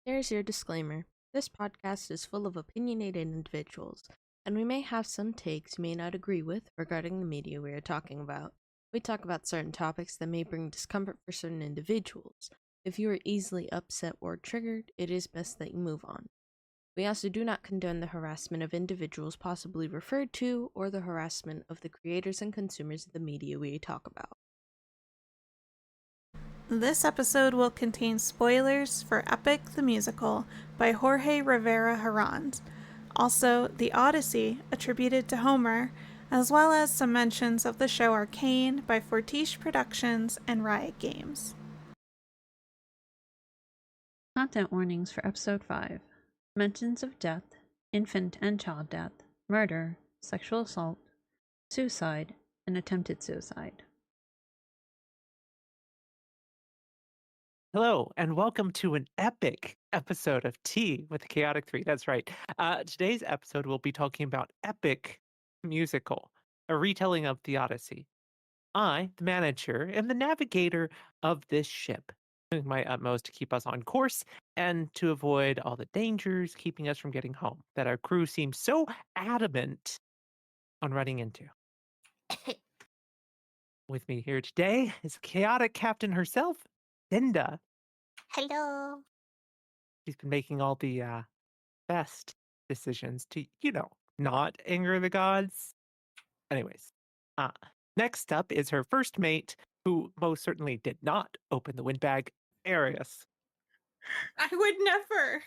Here's your disclaimer. This podcast is full of opinionated individuals, and we may have some takes you may not agree with regarding the media we are talking about. We talk about certain topics that may bring discomfort for certain individuals. If you are easily upset or triggered, it is best that you move on. We also do not condone the harassment of individuals possibly referred to or the harassment of the creators and consumers of the media we talk about. This episode will contain spoilers for Epic the Musical by Jorge Rivera Herranz, also The Odyssey, attributed to Homer, as well as some mentions of the show Arcane by Fortiche Productions and Riot Games. Content warnings for Episode 5. Mentions of death, infant and child death, murder, sexual assault, suicide, and attempted suicide. Hello, and welcome to an epic episode of Tea with the Chaotic 3. That's right. Today's episode, we'll be talking about Epic Musical, a retelling of the Odyssey. I, the manager, am the navigator of this ship, doing my utmost to keep us on course and to avoid all the dangers keeping us from getting home that our crew seems so adamant on running into. With me here today is the chaotic captain herself, Linda. Hello. She's been making all the best decisions to, not anger the gods. Anyways, next up is her first mate, who most certainly did not open the windbag, Arius. I would never!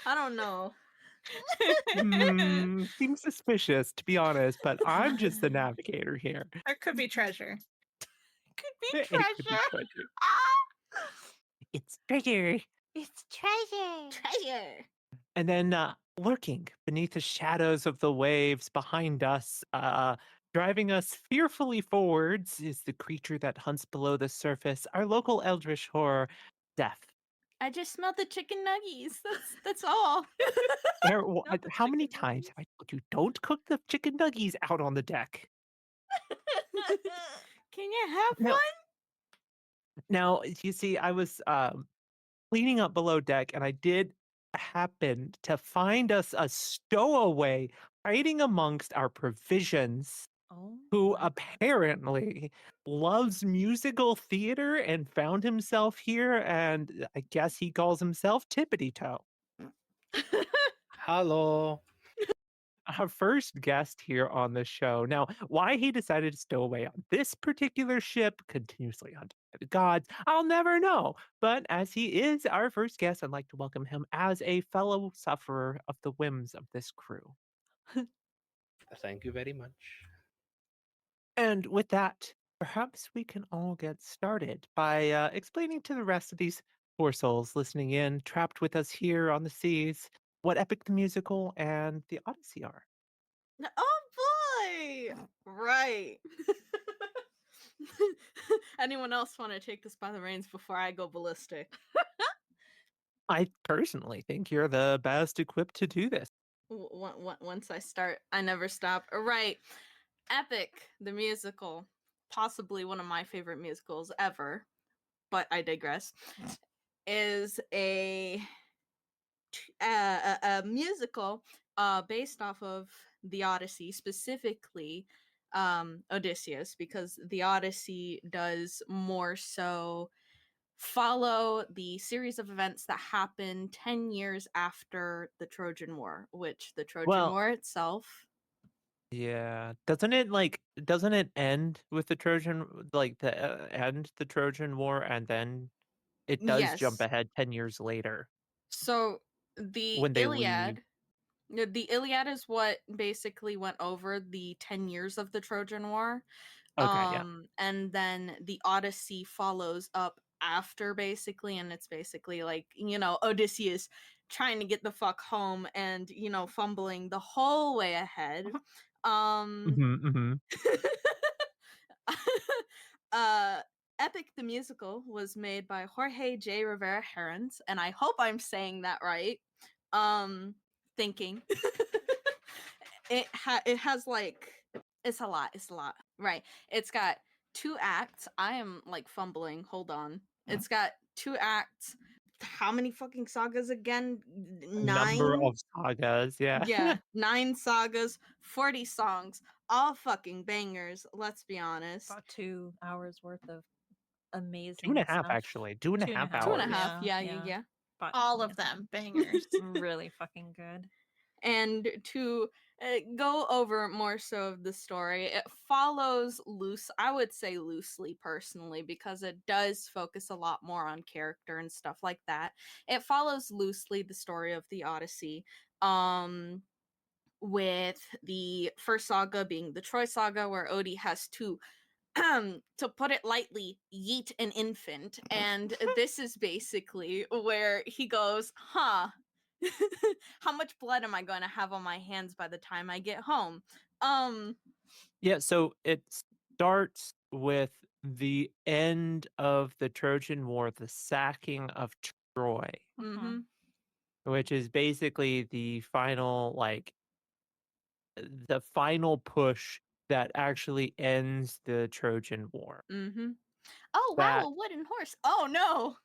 I don't know. Seems suspicious, to be honest, but I'm just the navigator here. There could be treasure. Could be It could be treasure. treasure. Ah! It's treasure. It's treasure. Treasure. And then lurking beneath the shadows of the waves behind us, driving us fearfully forwards, is the creature that hunts below the surface, our local eldritch horror, Death. I just smelled the chicken nuggies. That's all. How many times have I told you don't cook the chicken nuggies out on the deck? Can you have No. one? Now, you see, I was cleaning up below deck, and I did happen to find us a stowaway hiding amongst our provisions, who apparently loves musical theater and found himself here, and I guess he calls himself Tippity Toe. Hello. Our first guest here on the show. Now, why he decided to stow away on this particular ship, continuously hunted by the gods, I'll never know. But as he is our first guest, I'd like to welcome him as a fellow sufferer of the whims of this crew. Thank you very much. And with that, perhaps we can all get started by explaining to the rest of these poor souls listening in, trapped with us here on the seas, what Epic the Musical and the Odyssey are. Oh boy! Right. Anyone else want to take this by the reins before I go ballistic? I personally think you're the best equipped to do this. Once I start, I never stop. Right. Epic, the musical, possibly one of my favorite musicals ever, but I digress, is a musical based off of the Odyssey, specifically Odysseus, because the Odyssey does more so follow the series of events that happened 10 years after the Trojan War, which the Trojan War itself. Yeah. Doesn't it end with the Trojan, end the Trojan War, and then it does jump Yes. ahead 10 years later So the when they Iliad, leave? the Iliad is what basically went over the 10 years of the Trojan War. Okay, yeah. And then the Odyssey follows up after, basically, and it's basically like, Odysseus trying to get the fuck home and, fumbling the whole way ahead. Epic the Musical was made by Jorge J. Rivera Herranz, and I hope I'm saying that right. Thinking. It has like, it's a lot. Right. It's got 2 acts. I am like fumbling. Hold on. It's got 2 acts. how many fucking sagas again? Number 9? of sagas, yeah. Yeah, 9 sagas, 40 songs, all fucking bangers, let's be honest. About 2 hours worth of amazing 2.5 stuff. actually. 2.5 2 and a hours. half, yeah. But All of them bangers. really fucking good. And to go over more so of the story, it follows I would say loosely personally, because it does focus a lot more on character and stuff like that. It follows loosely the story of the Odyssey, with the first saga being the Troy saga, where Odie has to put it lightly, yeet an infant. And this is basically where he goes, how much blood am I going to have on my hands by the time I get home? Yeah, so it starts with the end of the Trojan War, the sacking of Troy, Mm-hmm. which is basically the final, the final push that actually ends the Trojan War. Mm-hmm. Oh, wow, That a wooden horse. Oh, no.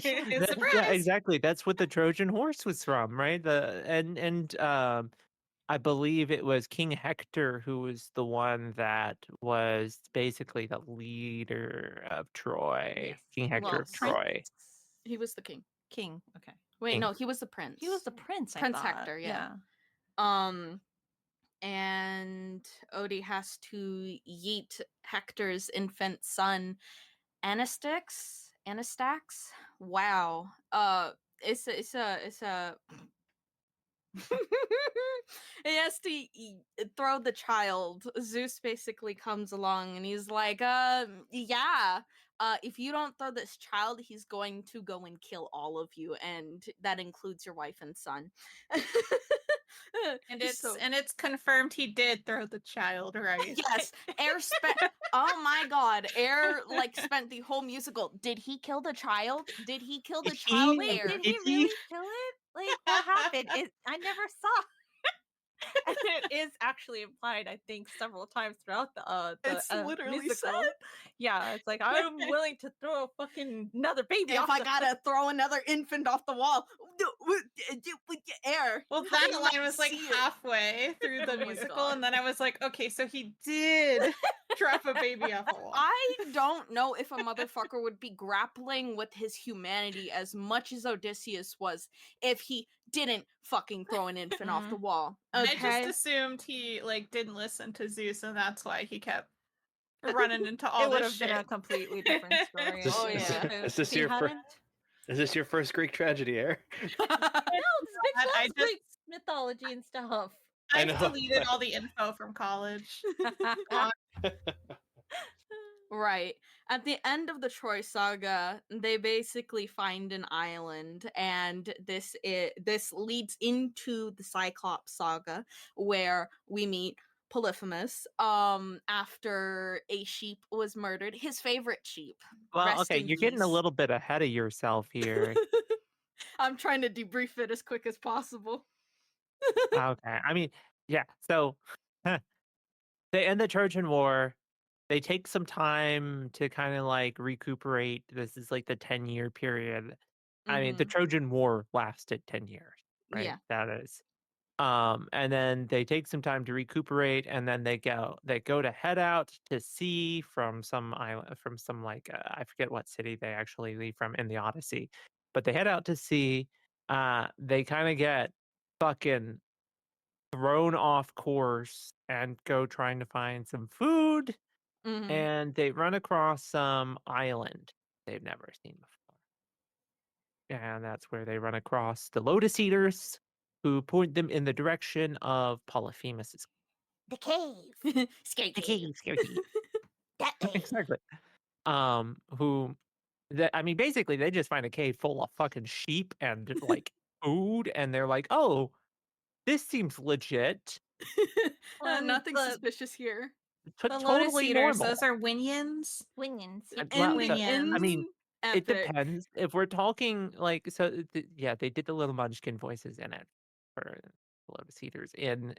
yeah, exactly. That's what the Trojan horse was from, right? I believe it was King Hector who was the one that was basically the leader of Troy. Yes. King Hector Well, of Troy. He was the king. King. Okay. Wait, King. no, he was the prince. He was the prince, I Prince thought. Hector, yeah. And Odie has to yeet Hector's infant son, Anastax. Wow. It's a he has to throw the child. Zeus basically comes along and he's like, yeah, if you don't throw this child, he's going to go and kill all of you, and that includes your wife and son. And it's confirmed he did throw the child, right? Yes, Air spent. Oh my God, Air spent the whole musical. Did he kill the child? Did he kill the child? Wait, Air. did he really kill it? Like, what happened? I never saw. And it is actually implied, I think, several times throughout the It's literally musical. said. Yeah, it's like, I'm willing to throw a fucking another baby If off I the gotta throw another infant off the wall, Air. Well, I that did line not was like see it. halfway through the Oh my musical, God. and then I was like, okay, so he did drop a baby off a wall. I don't know if a motherfucker would be grappling with his humanity as much as Odysseus was if he didn't fucking throw an infant off the wall. Okay? I just assumed he didn't listen to Zeus, and that's why he kept running into all It would this have shit. been a completely different story. Is this, Oh, is, yeah. is this If he your first? hadn't. Is this your first Greek tragedy, Air? No, this bitch I loves just- Greek mythology and stuff. I I know. deleted all the info from college. Right. At the end of the Troy saga, they basically find an island, and this leads into the Cyclops saga, where we meet Polyphemus after a sheep was murdered, his favorite sheep. Well, Rest okay, in you're getting a peace. little bit ahead of yourself here. I'm trying to debrief it as quick as possible. Okay. I mean, yeah, so they end the Trojan War. They take some time to kind of recuperate. This is like the 10-year period. I mean, the Mhm. Trojan War lasted 10 years, right? Yeah. That is. And then they take some time to recuperate, and then they go to head out to sea from some island, from some I forget what city they actually leave from in the Odyssey, but they head out to sea. They kind of get fucking thrown off course and go trying to find some food, Mhm. and they run across some island they've never seen before. And that's where they run across the Lotus Eaters, who point them in the direction of Polyphemus's The cave. Scary the cave. cave, scary cave. That cave. Exactly. Who that I mean, basically they just find a cave full of fucking sheep and food, and they're like, oh, this seems legit. Nothing suspicious here. The Lotus Totally Eaters, normal. those are Winions. Wingins. Well, so, Winions. I mean, it Epic. depends. If we're talking yeah, they did the little Munchkin voices in it for Lotus Eaters in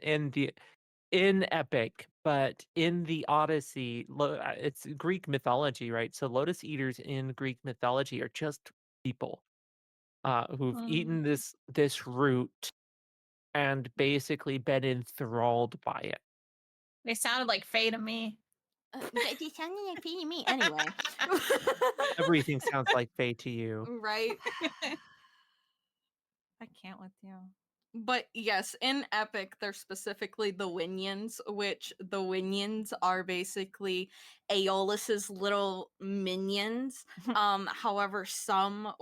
Epic, but in the Odyssey, it's Greek mythology, right? So Lotus Eaters in Greek mythology are just people. who've Mm. eaten this root and basically been enthralled by it. They sounded like Faye to me. They sounded like feeding me anyway. Everything sounds like Faye to you. Right. I can't with you. But yes, in Epic, they're specifically the Winions, which the Winions are basically Aeolus's little minions. However, some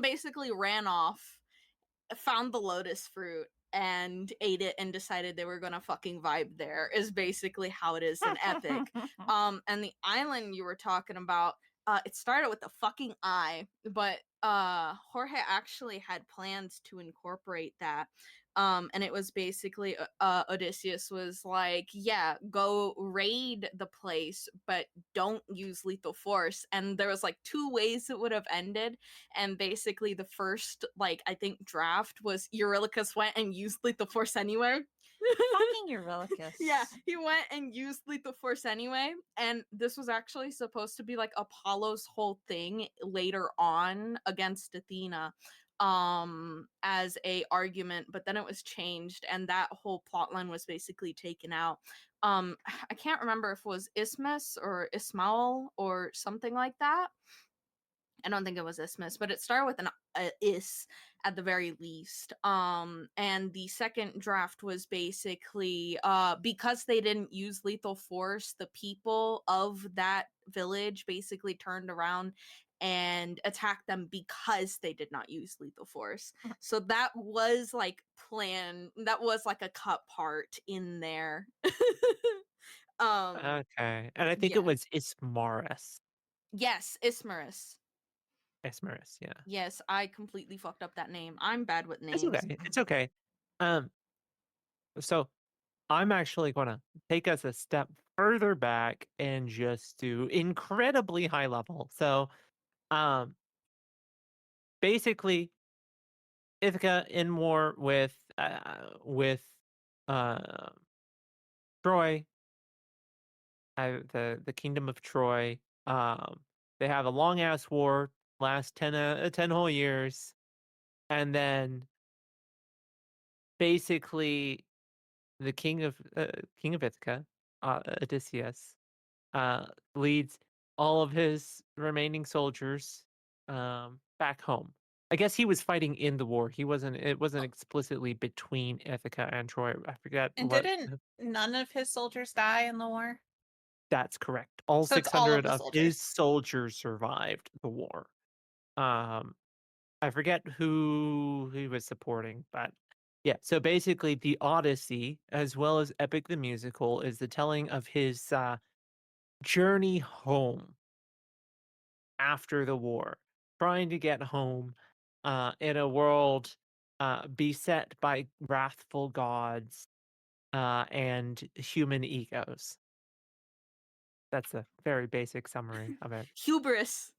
basically ran off, found the lotus fruit, and ate it and decided they were gonna fucking vibe there, is basically how it is in Epic. And the island you were talking about, it started with a fucking I, but Jorge actually had plans to incorporate that. And it was basically Odysseus was like, yeah, go raid the place, but don't use lethal force. And there was like two ways it would have ended. And basically the first, like, I think draft was Eurylochus went and used lethal force anyway. Fucking Eurylochus. Yeah, he went and used lethal force anyway, and this was actually supposed to be like Apollo's whole thing later on against Athena as a argument, but then it was changed and that whole plotline was basically taken out. I can't remember if it was Isthmus or Ismael or something like that. I don't think it was Isthmus, but it started with an is at the very least. And the second draft was basically because they didn't use lethal force, the people of that village basically turned around and attacked them because they did not use lethal force. So that was like that was like a cut part in there. um Okay. And I think it yeah. was Ismarus. Yes, Ismarus. Ismarus, yeah. Yes, I completely fucked up that name. I'm bad with It's names. okay. It's okay. Um, so I'm actually gonna take us a step further back and just do incredibly high level. So, um, basically, Ithaca in war with uh Troy, the kingdom of Troy. They have a long ass war, last 10 whole years, and then basically the king of Ithaca, Odysseus, uh, leads all of his remaining soldiers back home. I guess he was fighting in the war. He wasn't. It wasn't explicitly between Ithaca and Troy. I forget And what. didn't none of his soldiers die in the war? That's correct. All So it's all of 600 the of his soldiers. soldiers survived the war. Um, I forget who he was supporting, but yeah. So basically, the Odyssey, as well as Epic the Musical, is the telling of his journey home after the war, trying to get home in a world beset by wrathful gods and human egos. That's a very basic summary of it. Hubris.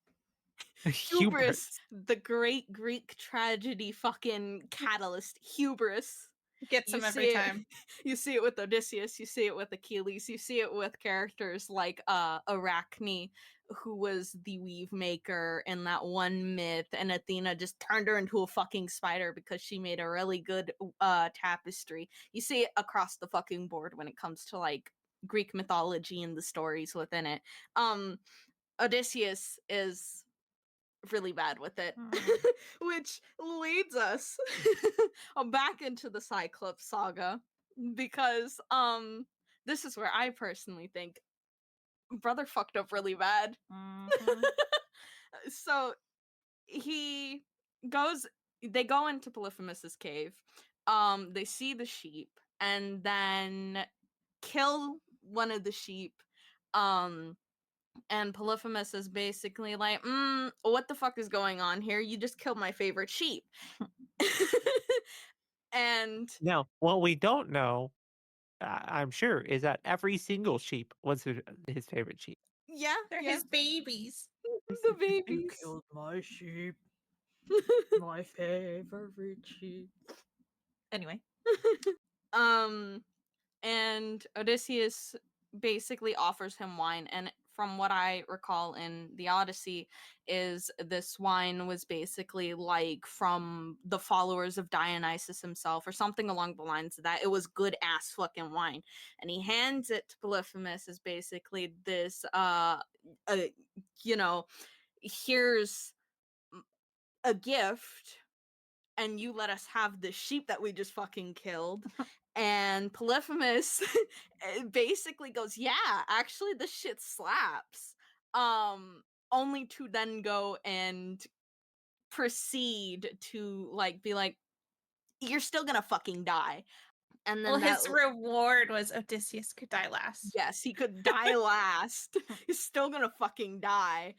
Hubris. Hubris. The great Greek tragedy fucking catalyst. Hubris. Gets You him see every it. time. You see it with Odysseus. You see it with Achilles. You see it with characters like Arachne, who was the weave maker in that one myth, and Athena just turned her into a fucking spider because she made a really good tapestry. You see it across the fucking board when it comes to like Greek mythology and the stories within it. Odysseus is really bad with it. Which leads us back into the Cyclops saga because this is where I personally think brother fucked up really bad. So he goes they go into Polyphemus's cave. They see the sheep and then kill one of the sheep. Um and Polyphemus is basically like, what the fuck is going on here? You just killed my favorite sheep. And Now, what we don't know, I'm sure, is that every single sheep was his favorite sheep. yeah, They're yeah, his babies. the You babies. killed my sheep, my favorite sheep. Anyway. um, and Odysseus basically offers him wine, and from what I recall in the Odyssey, is this wine was basically like from the followers of Dionysus himself, or something along the lines of that. It was good ass fucking wine, and he hands it to Polyphemus as basically this, you know, here's a gift, and you let us have the sheep that we just fucking killed. And Polyphemus basically goes, yeah, actually this shit slaps. Only to then go and proceed to like be like, you're still gonna fucking die. And then Well, that his reward was Odysseus could die last. yes, he could die last. He's still gonna fucking die.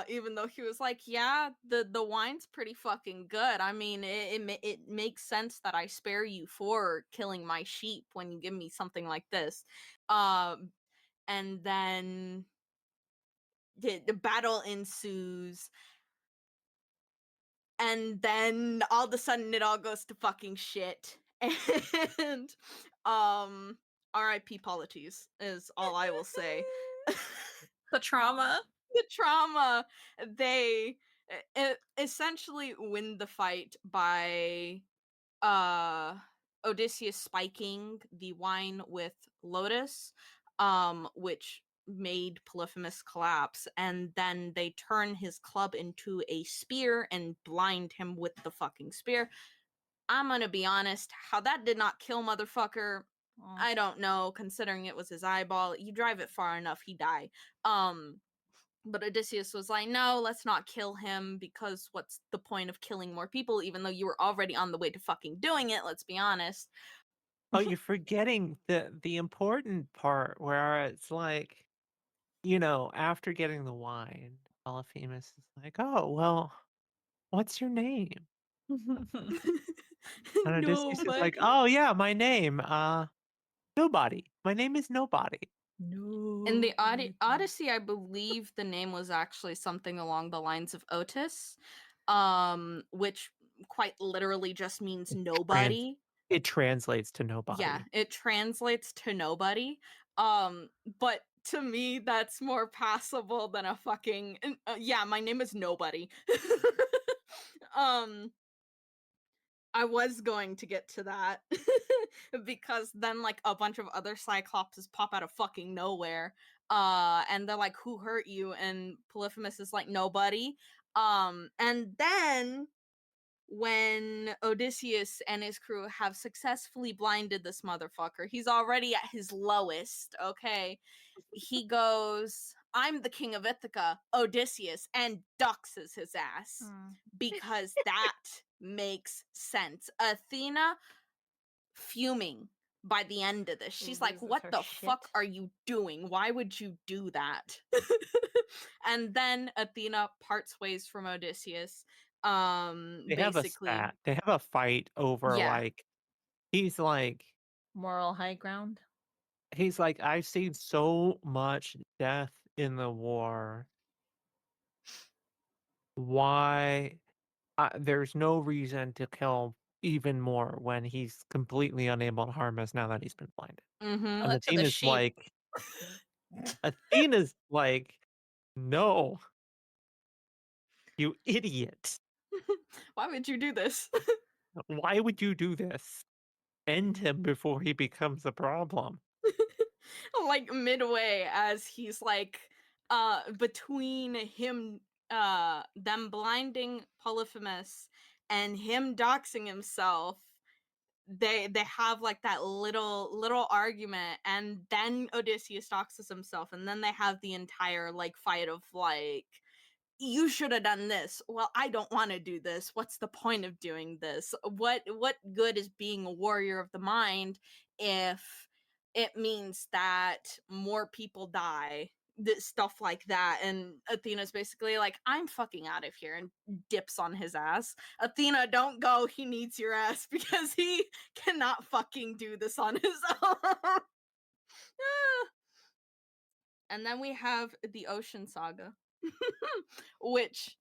Even though he was like, yeah, the wine's pretty fucking good. I mean, it makes sense that I spare you for killing my sheep when you give me something like this. And then the battle ensues, and then all of a sudden it all goes to fucking shit. And R.I.P. Polites is all I will say. The trauma. The trauma. They essentially win the fight by Odysseus spiking the wine with Lotus, which made Polyphemus collapse, and then they turn his club into a spear and blind him with the fucking spear. I'm gonna be honest, how that did not kill motherfucker, I don't know, considering it was his eyeball. You drive it far enough, he die. But Odysseus was like, no, let's not kill him, because what's the point of killing more people, even though you were already on the way to fucking doing it, let's be honest. Oh, you're forgetting the important part where it's like, after getting the wine, Polyphemus is like, "Oh, well, what's your name?" And Odysseus is like, Nobody. "Oh, yeah, my name, nobody. My name is Nobody." In the No. Odyssey, I believe the name was actually something along the lines of Otis, which quite literally just means Trans nobody. it translates to Yeah, nobody. it translates to nobody. But to me, that's more passable than a fucking yeah. My name is Nobody. um, I was going to get to that because then like a bunch of other Cyclopses pop out of fucking nowhere. And they're like, "Who hurt you?" And Polyphemus is like, "Nobody." And then when Odysseus and his crew have successfully blinded this motherfucker, he's already at his lowest, okay? He goes, I'm the king of Ithaca, Odysseus, and doxes his ass because that makes sense. Athena fuming by the end of this. She's like, Loses what her the fuck shit. are you doing? Why would you do that? And then Athena parts ways from Odysseus. They have a Basically, spat. They have a fight over, yeah. like he's like Moral high ground. "I've seen so much death in the war. Why there's no reason to kill even more when he's completely unable to harm us now that he's been blinded." Mm-hmm. And To the sheep. Athena's like, "No, you idiot. Why would you do this? Why would you do this? End him before he becomes a problem." Like midway as he's like between him them blinding Polyphemus and him doxing himself, they have like that little argument, and then Odysseus doxes himself, and then they have the entire like fight of like, you should have done this. Well, I don't want to do this. What's the point of doing this? What good is being a warrior of the mind if it means that more people die? Stuff like that. And Athena's basically like, I'm fucking out of here, and dips on his ass. Athena, don't go. He needs your ass because he cannot fucking do this on his own. And then we have the Ocean Saga, which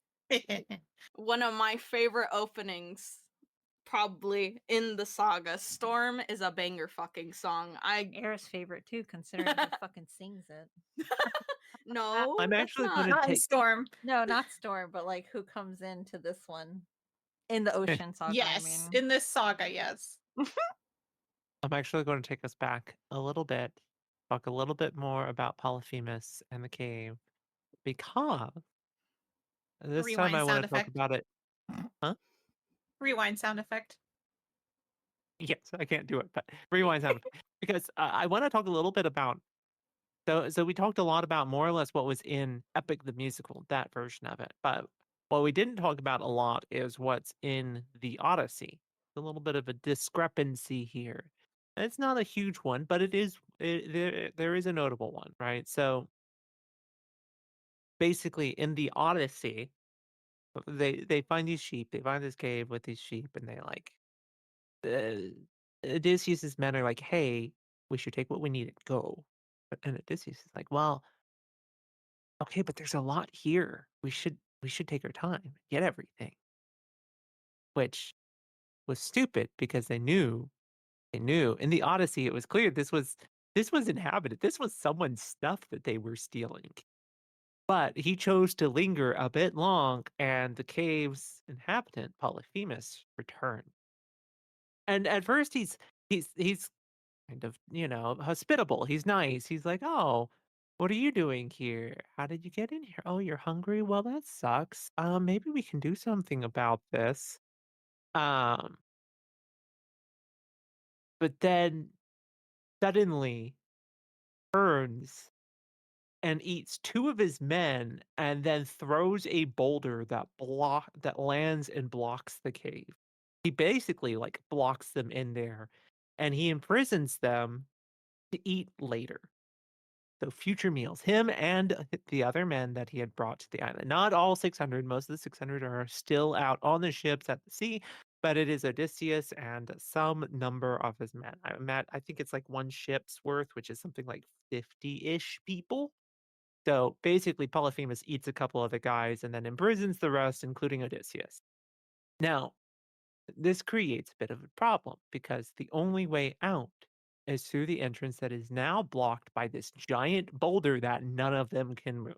one of my favorite openings probably in the saga. Storm is a banger fucking song. Air's favorite too, considering he fucking sings it. No, I'm that's actually going not. to Not in take. Storm. No, not Storm, but like who comes into this one in the Ocean Saga? I Yes, mean, in this saga, yes. I'm actually going to take us back a little bit, talk a little bit more about Polyphemus and the cave, because this time Rewind I want sound to talk effect. about it. Huh? Rewind sound effect. Yes, I can't do it, but rewind sound effect. Because I want to talk a little bit about. So we talked a lot about more or less what was in Epic the Musical, that version of it. But what we didn't talk about a lot is what's in the Odyssey. A little bit of a discrepancy here. And it's not a huge one, but there is a notable one, right? So basically, in the Odyssey, they find these sheep. They find this cave with these sheep, and they like uh, Odysseus's men are like, "Hey, we should take what we need and go." And Odysseus is like, "Well, okay, but there's a lot here. We should take our time, get everything." Which was stupid because they knew in the Odyssey it was clear this was inhabited. This was someone's stuff that they were stealing. But he chose to linger a bit long, and the cave's inhabitant, Polyphemus, returned. And at first he's kind of, hospitable. He's nice. He's like, "Oh, what are you doing here? How did you get in here? Oh, you're hungry? Well, that sucks. Maybe we can do something about this." Um, but then suddenly turns and eats two of his men and then throws a boulder that lands and blocks the cave. He basically like blocks them in there and he imprisons them to eat later. So future meals, him and the other men that he had brought to the island. Not all 600. Most of the 600 are still out on the ships at the sea, but it is Odysseus and some number of his men. I think it's like one ship's worth, which is something like 50-ish people. So basically, Polyphemus eats a couple of the guys and then imprisons the rest, including Odysseus. Now, this creates a bit of a problem because the only way out is through the entrance that is now blocked by this giant boulder that none of them can move.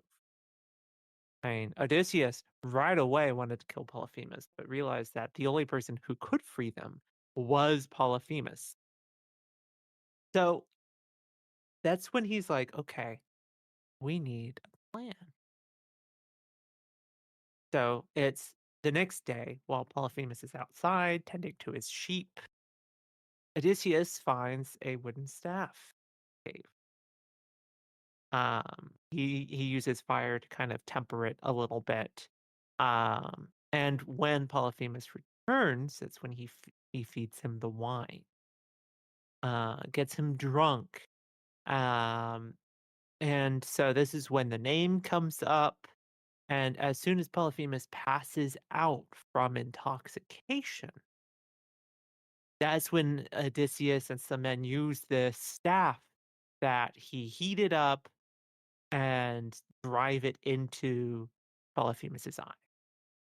I mean, Odysseus right away wanted to kill Polyphemus, but realized that the only person who could free them was Polyphemus. So that's when he's like, okay, we need a plan. So it's the next day while Polyphemus is outside tending to his sheep. Odysseus finds a wooden staff cave. He uses fire to kind of temper it a little bit. And when Polyphemus returns, that's when he feeds him the wine, gets him drunk. Um, and so this is when the name comes up. And as soon as Polyphemus passes out from intoxication, that's when Odysseus and some men use the staff that he heated up and drive it into Polyphemus's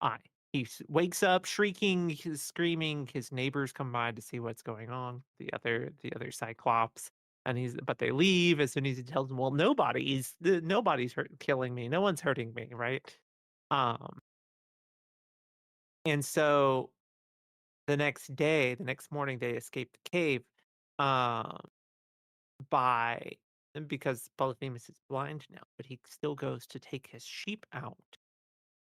eye. He wakes up shrieking, he's screaming. His neighbors come by to see what's going on. The other Cyclops, and but they leave as soon as he tells them, "Well, nobody's killing me. No one's hurting me, right?" Um, and so the next morning, they escape the cave. Um, by because Polyphemus is blind now, but he still goes to take his sheep out.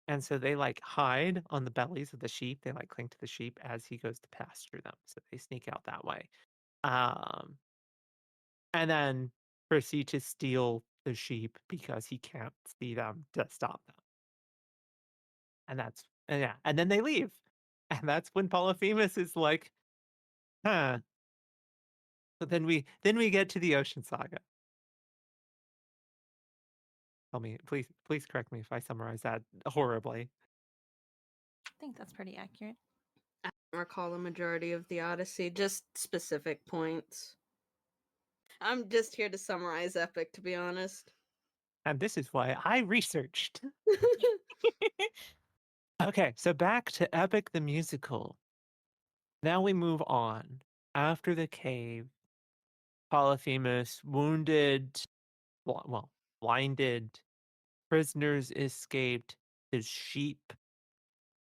And so they like hide on the bellies of the sheep. They like cling to the sheep as he goes to pasture them. So they sneak out that way. Um, and then proceed to steal the sheep because he can't see them to stop them. And yeah, and then they leave. And that's when Polyphemus is like, huh. But then we get to the Ocean Saga. Tell me, please correct me if I summarize that horribly. I think that's pretty accurate. I don't recall the majority of the Odyssey, just specific points. I'm just here to summarize Epic, to be honest. And this is why I researched. Okay, so back to Epic the Musical. Now we move on. After the cave, Polyphemus, wounded, well, blinded, Prisoners escaped, his sheep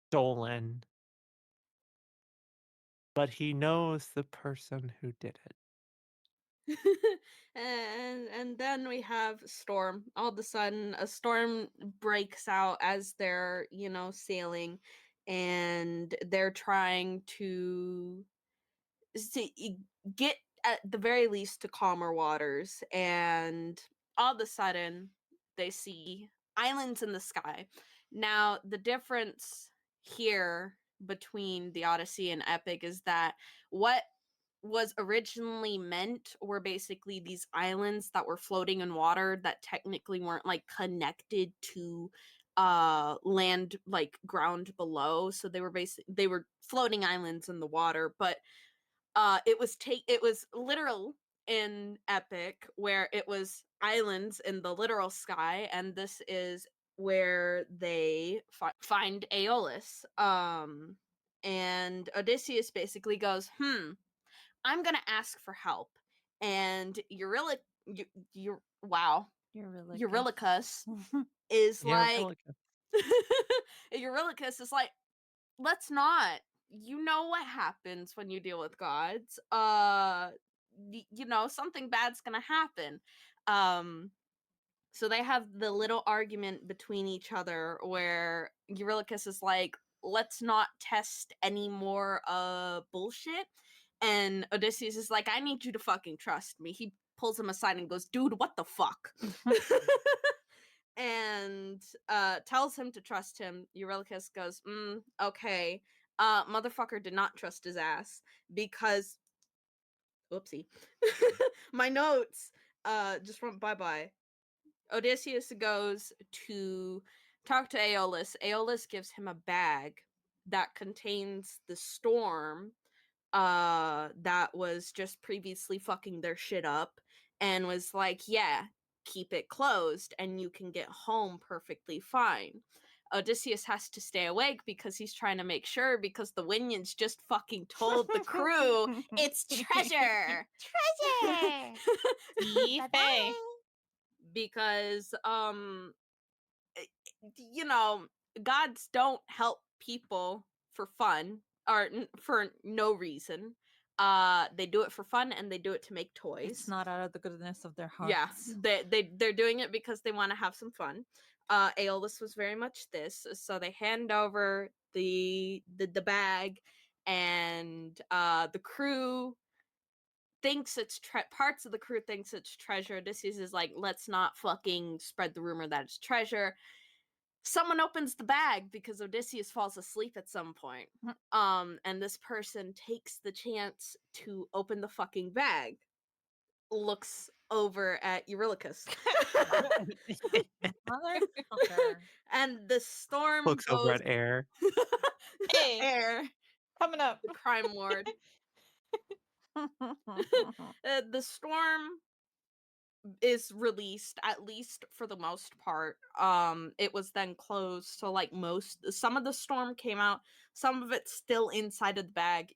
stolen, but he knows the person who did it. And then we have storm. All of a sudden, a storm breaks out as they're sailing, and they're trying to get at the very least to calmer waters. And all of a sudden, they see islands in the sky. Now, the difference here between the Odyssey and Epic is that what was originally meant were basically these islands that were floating in water that technically weren't like connected to land, like ground below. So they were floating islands in the water. But it was literal in Epic, where it was islands in the literal sky, and this is where they find Aeolus. And Odysseus basically goes, I'm gonna ask for help. And wow, Eurylochus is Yeah, like, really good. Eurylochus is like, let's not. You know what happens when you deal with gods. Something bad's gonna happen. Um, so they have the little argument between each other where Eurylochus is like, let's not test any more bullshit. And Odysseus is like, I need you to fucking trust me. He pulls him aside and goes, dude, what the fuck? And tells him to trust him. Eurylochus goes, okay. Motherfucker did not trust his ass because whoopsie. My notes just went bye-bye. Odysseus goes to talk to Aeolus. Aeolus gives him a bag that contains the storm that was just previously fucking their shit up, and was like, yeah, keep it closed and you can get home perfectly fine. Odysseus has to stay awake because he's trying to make sure, because the Winions just fucking told the crew it's treasure. Treasure. Faye. Because you know, gods don't help people for fun or for no reason. They do it for fun, and they do it to make toys. It's not out of the goodness of their hearts. Yeah, they're doing it because they want to have some fun. Aeolus was very much this, so they hand over the bag, and the crew thinks it's parts of the crew thinks it's treasure. Odysseus is like, let's not fucking spread the rumor that it's treasure. Someone opens the bag because Odysseus falls asleep at some point. And this person takes the chance to open the fucking bag, looks over at Eurylochus. Motherfucker. And the storm Looks goes over at Air. Hey, air, coming up. the crime lord. The storm is released, at least for the most part. It was then closed, so like some of the storm came out, some of it's still inside of the bag,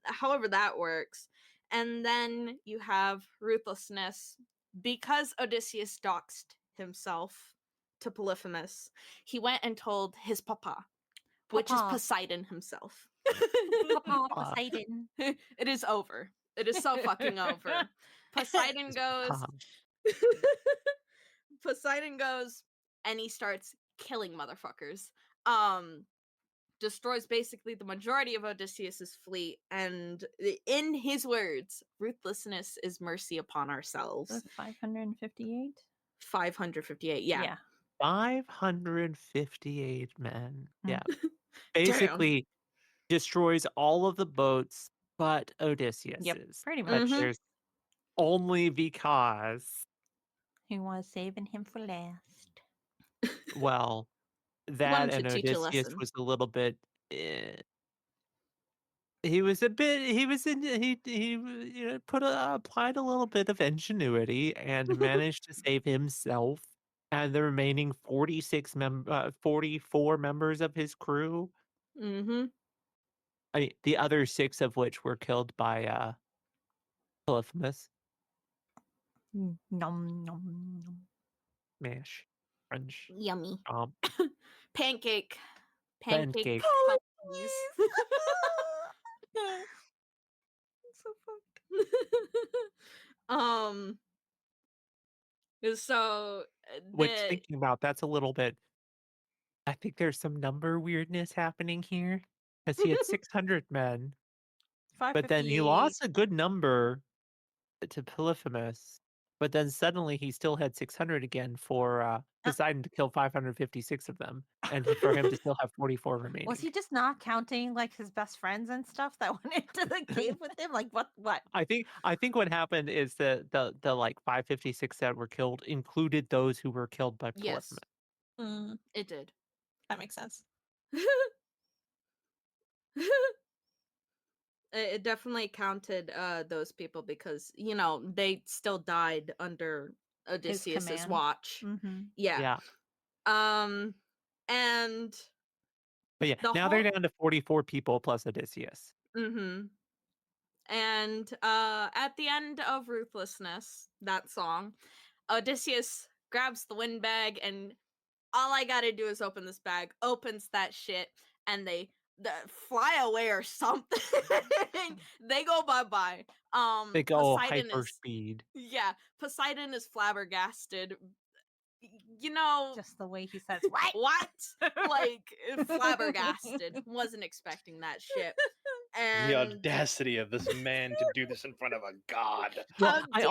however that works. And then you have ruthlessness, because Odysseus doxed himself to Polyphemus. He went and told his papa, which is Papa. Poseidon himself. Papa Poseidon. It is over. It is so fucking over. Poseidon goes. Poseidon goes, and he starts killing motherfuckers. Destroys basically the majority of Odysseus's fleet, and in his words, ruthlessness is mercy upon ourselves. 558? 558, yeah. 558 men. Yeah. Mm. Basically destroys all of the boats but Odysseus's. Pretty But much. there's only because, He was saving him for last. well, that Wanted and to teach a Odysseus lesson. was a little bit. He was a bit. He was in. He applied a little bit of ingenuity and managed to save himself and the remaining 44 members of his crew. Mm-hmm. I mean, the other 6 of which were killed by Polyphemus. Nom nom nom. Mash. French. Yummy. Um, Pancake. Pancake. Cookies. So fucked. um. So Which, the thinking about, that's a little bit. I think there's some number weirdness happening here because he had 600 men, but then he 558. lost a good number to Polyphemus. But then suddenly he still had 600 again for Poseidon to kill 556 of them, and for him to still have 44 remaining. Was he just not counting like his best friends and stuff that went into the cave with him? Like what? I think what happened is that the like 556 that were killed included those who were killed by yes, Polyphemus. it did. That makes sense. It definitely counted those people because they still died under Odysseus's command. watch. Mm-hmm. Yeah. Yeah. And But yeah, the now whole they're down to 44 people plus Odysseus. mm-hmm. And at the end of Ruthlessness, that song, Odysseus grabs the windbag and all I gotta do is open this bag, opens that shit, and they fly away or something. They go bye-bye. They go Poseidon hyper is speed. Poseidon is flabbergasted. Just the way he says what? What? Like flabbergasted. Wasn't expecting that shit. And The audacity of this man to do this in front of a god. Well, how I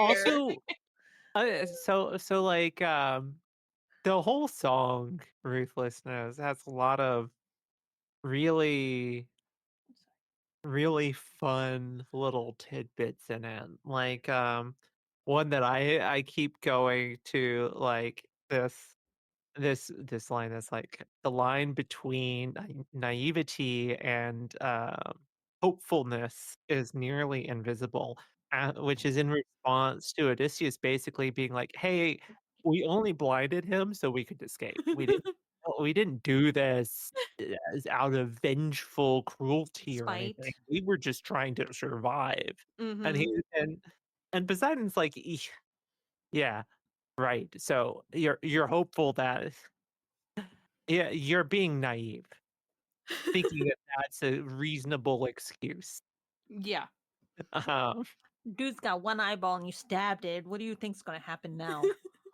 dare. also so like the whole song Ruthlessness has a lot of really really fun little tidbits in it. Like one that I keep going to, like this line that's like the line between naivety and hopefulness is nearly invisible, which is in response to Odysseus basically being like, "Hey, we only blinded him so we could escape. We didn't do this as out of vengeful cruelty or Spite. anything. We were just trying to survive." And Mhm. he and Poseidon's like, Yeah, right. So you're hopeful that yeah, you're being naive, thinking that that's a reasonable excuse. Yeah. Um, Dude's got one eyeball and you stabbed it. What do you think's gonna happen now?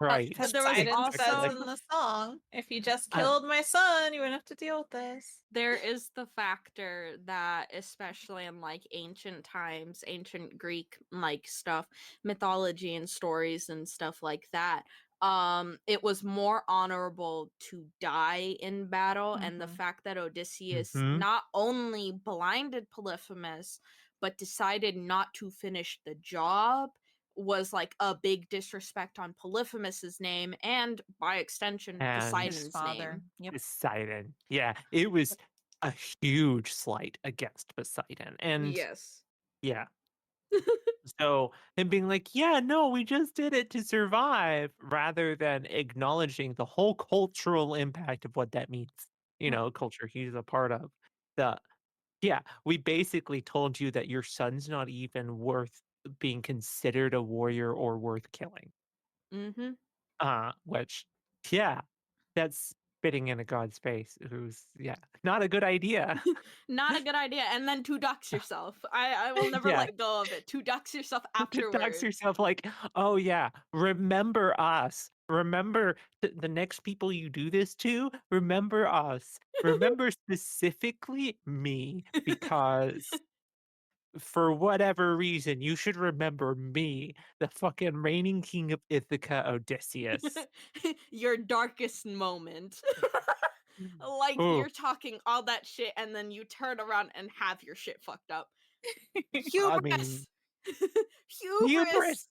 right. Because There was Poseidon says also in the song, if you just Uh, killed my son, you wouldn't have to deal with this. there is the factor that especially in like ancient times, ancient Greek like stuff, mythology and stories and stuff like that, it was more honorable to die in battle, and the Mhm. fact that Odysseus mhm, not only blinded Polyphemus but decided not to finish the job was like a big disrespect on Polyphemus's name and by extension and His Poseidon's father. name. Yep. Poseidon. Yeah, it was a huge slight against Poseidon. And Yes. yeah, so him being like, yeah, no, we just did it to survive, rather than acknowledging the whole cultural impact of what that means. Culture he's a part of. The Yeah, we basically told you that your son's not even worth being considered a warrior or worth killing. Mm-hmm. Which, yeah, that's spitting in a god's face. Who's, yeah, not a good idea. Not a good idea. And then to dox yourself. I will never Yeah, let go of it. To dox yourself to dox afterwards. yourself like, oh yeah, remember us. Remember the next people you do this to. Remember us. Remember specifically me, because for whatever reason, you should remember me, the fucking reigning king of Ithaca, Odysseus. Your darkest moment. Like Oh, you're talking all that shit and then you turn around and have your shit fucked up. I mean, Hubris. hubris.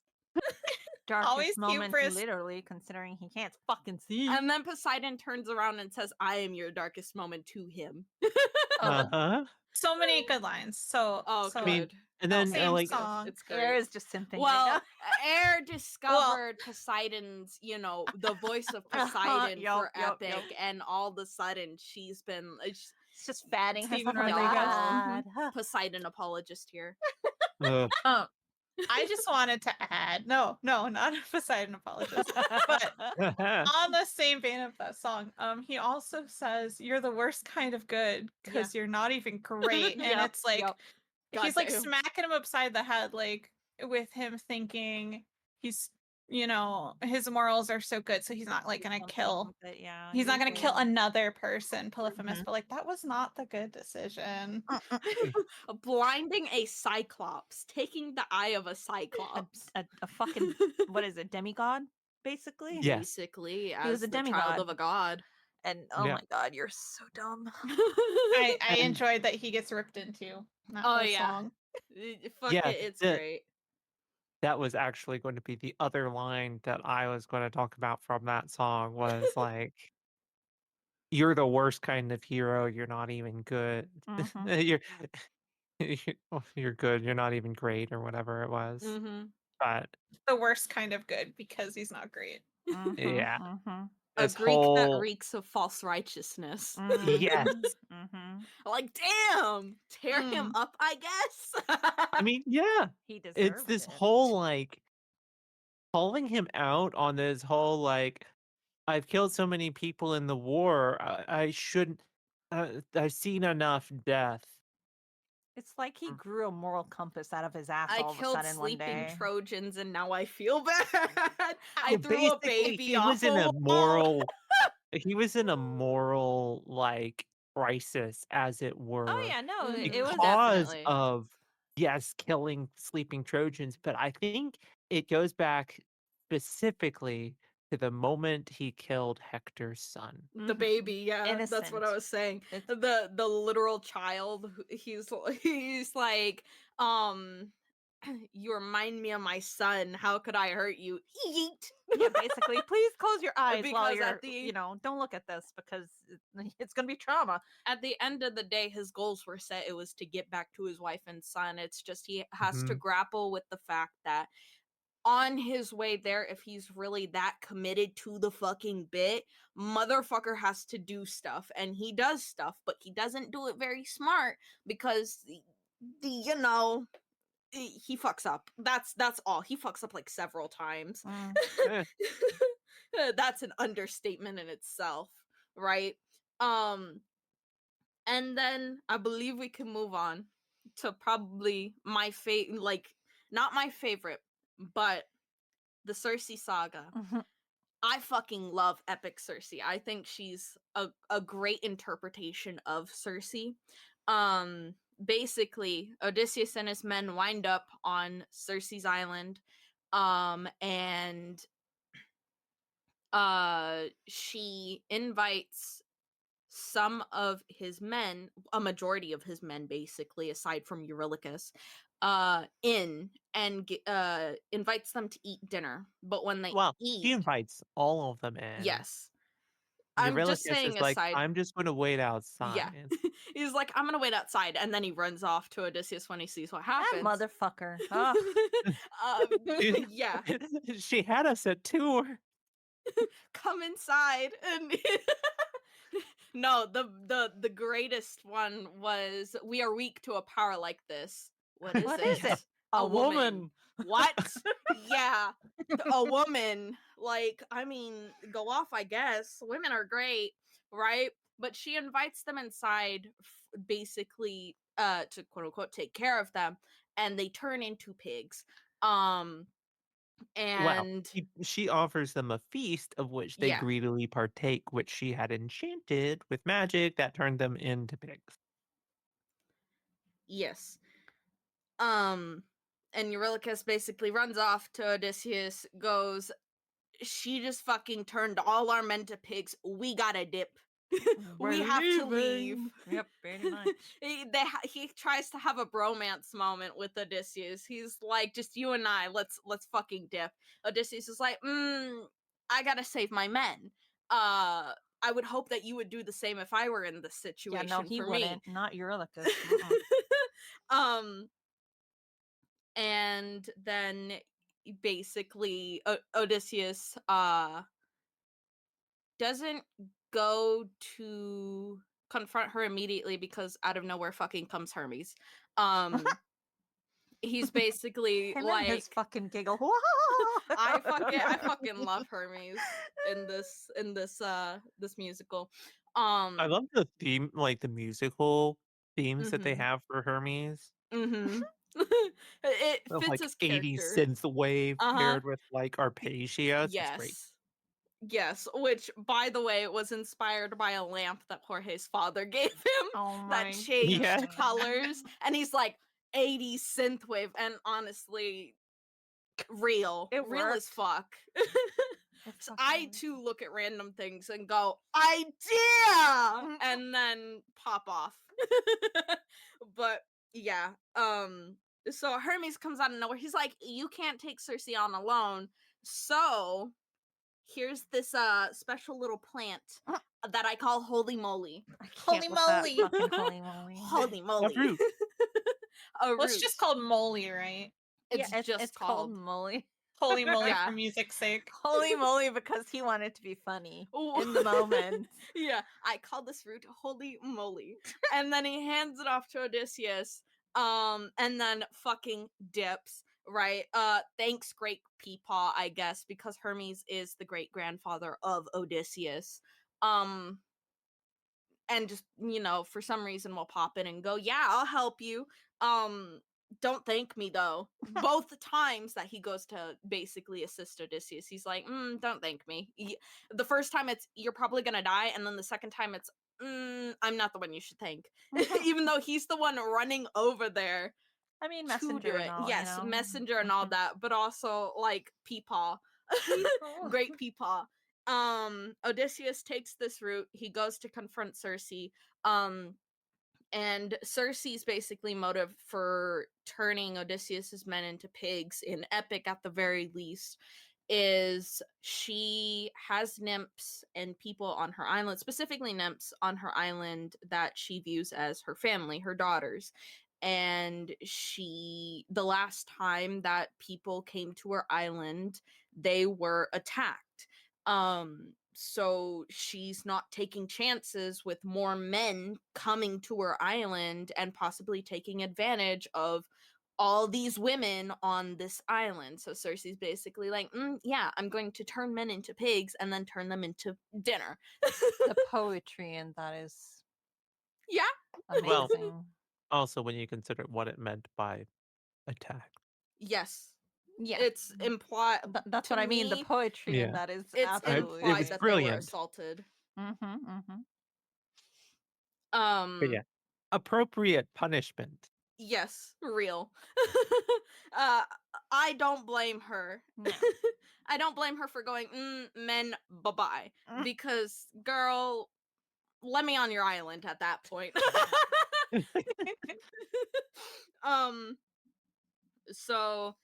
Darkest Always moment, hubris. literally, considering he can't fucking see. And then Poseidon turns around and says, I am your darkest moment to him. Oh, Uh-huh. so many good lines. So, Oh, so I mean, good. and then same like, song. It's Air great. is just simping Well, right Air discovered Poseidon's, the voice of Poseidon Yup, for yup, Epic, yup. and all of a sudden she's been It's just fatting Steven herself on the Rodriguez. god. Poseidon apologist here. ugh, Um, I just wanted to add, no, not a Poseidon apologist, but on the same vein of that song, he also says, "You're the worst kind of good because you're not even great," and Yep, it's like yep. he's like Goddamn. smacking him upside the head, like with him thinking he's, his morals are so good, so he's not like gonna kill. Yeah, He's not gonna kill Mhm. another person, Polyphemus. Mhm. But like that was not the good decision. Blinding a cyclops, taking the eye of a a, cyclops. a fucking what is it, demigod, basically? Yes. Basically, He was as a the child demigod. of a god. And oh Yeah. my god, you're so dumb. I And enjoyed that he gets ripped into that Oh whole yeah. song. Fuck yeah, it, it's great. that was actually going to be the other line that I was going to talk about from that song was like, "You're the worst kind of hero. You're not even good. Mhm. you're you're good. You're not even great, or whatever it was." Mm-hmm. But The worst kind of good because he's not great. Mhm. yeah, Mhm. A this Greek that whole reeks of false righteousness. yes. Mhm. Mhm. Like, damn, tear him Mm. up, I guess. I mean, yeah, He it's deserved this it. whole like calling him out on this whole like I've killed so many people in the war. I shouldn't. I've seen enough death. It's like he grew a moral compass out of his ass I all of a killed sudden one sleeping day. Trojans and now I feel bad. I Yeah, threw a basically, baby off a wall. he was in a moral like crisis, as it Oh were, yeah, no, it Mhm, was because definitely. of yes, killing sleeping Trojans. But I think it goes back specifically to the moment he killed Hector's son. The mhm. baby, yeah, that's what I Innocent. was saying. It's The literal child, he's like, um, you remind me of my son. How could I hurt you? Yeet. yeah, basically, please close your eyes while Because you're, don't look at this because it's gonna be trauma. at the end of the day, his goals were set. It was to get back to his wife and son. It's just he has to Mhm. grapple with the fact that on his way there, if he's really that committed to the fucking bit, motherfucker has to do stuff. And he does stuff, but he doesn't do it very smart because he fucks up. That's all. He fucks up like several times. Mm. Eh, That's an understatement in itself, right? Um and then I believe we can move on to probably my favorite, like not my favorite, but the Cersei saga. Mhm. I fucking love epic Cersei. I think she's a great interpretation of Cersei. Basically, Odysseus and his men wind up on Cersei's island. And she invites some of his men, a majority of his men basically, aside from Eurylochus, in and invites them to eat dinner. But when they well, he eat, invites all of them in. yes, I'm just Eurylochus is saying like, aside. "I'm just gonna wait Yeah. outside." He's like, I'm gonna wait outside, and then he runs off to Odysseus when he sees what That happens. motherfucker. Ugh. She Yeah, she had us at tour. come inside. And no, the greatest one was, we are weak to a power like this. What is What it? is Yeah. it? A woman. What? Yeah, a woman. Like, I mean, go off, I guess. Women are great, right? But she invites them inside, basically, to quote unquote take care of them, and they turn into pigs. Um, Well, and she offers them a feast of which they yeah, greedily partake, which she had enchanted with magic that turned them into pigs. yes. Um, and Eurylochus basically runs off to Odysseus, goes, she just fucking turned all our men to pigs. We gotta dip. We're We have to leave. leaving. Yep, pretty much. He tries to have a bromance moment with Odysseus. He's like, just you and I, let's fucking dip. Odysseus is like, I gotta save my men. I would hope that you would do the same if I were in this Yeah, situation no, he for me. wouldn't. Not Eurylochus. Mm-mm. um and then basically Odysseus doesn't go to confront her immediately because out of nowhere fucking comes Hermes. Um he's basically Him and his like fucking giggle. I fucking love Hermes in this musical. I love the theme, like the musical themes that they Mhm. have for Hermes. Mhm. It Of fits like his 80s character. synth wave Uh-huh. paired with like arpeggios. It's great. Yes. Yes, which by the way was inspired by a lamp that Jorge's father gave him Oh that my Yeah. changed colors, and he's like 80s synthwave, and honestly real It real as worked. fuck. It So fucking I worked. too look at random things and go idea and then pop off. But yeah, so Hermes comes out of nowhere. He's like, you can't take Cersei on alone, so here's this special little plant that I call holy moly. I can't Holy with that moly. fucking holy moly. Holy A moly. root. A Well, it's root. just called moly, right? It's Yeah, just it's called called moly. Holy moly Yeah. for music's sake. Holy moly because he wanted to be funny Ooh. in the moment. Yeah, I call this root holy moly. And then he hands it off to Odysseus, and then fucking dips, right? Thanks, great Peepaw, I guess, because Hermes is the great grandfather of Odysseus. And just, for some reason will pop in and go, yeah, I'll help you. Don't thank me though. Both times that he goes to basically assist Odysseus, he's like, don't thank me. The first time it's, you're probably gonna die, and then the second time it's, I'm not the one you should thank. Even though he's the one running over there I mean, to messenger do and it. all, Yes, you know? messenger and all that, but also like Peepaw. Peepaw. Great Peepaw. Odysseus takes this route. He goes to confront Cersei. And Cersei's basically motive for turning Odysseus's men into pigs, in epic at the very least, is she has nymphs and people on her island, specifically nymphs on her island that she views as her family, her daughters. And the last time that people came to her island, they were attacked. So she's not taking chances with more men coming to her island and possibly taking advantage of all these women on this island. So Cersei's basically like, yeah, I'm going to turn men into pigs and then turn them into dinner. The poetry in that is Yeah. Well, amazing. also when you consider what it meant by attack. Yes. Yeah. It's implied. That's to what I mean. The me, poetry in Yeah. that is it's absolutely It implied was that amazing. they were brilliant. assaulted. Mm-hmm. But yeah. Appropriate punishment. Yes, real. I don't blame her. No. I don't blame her for going, men, bye-bye. Because, girl, let me on your island at that point. So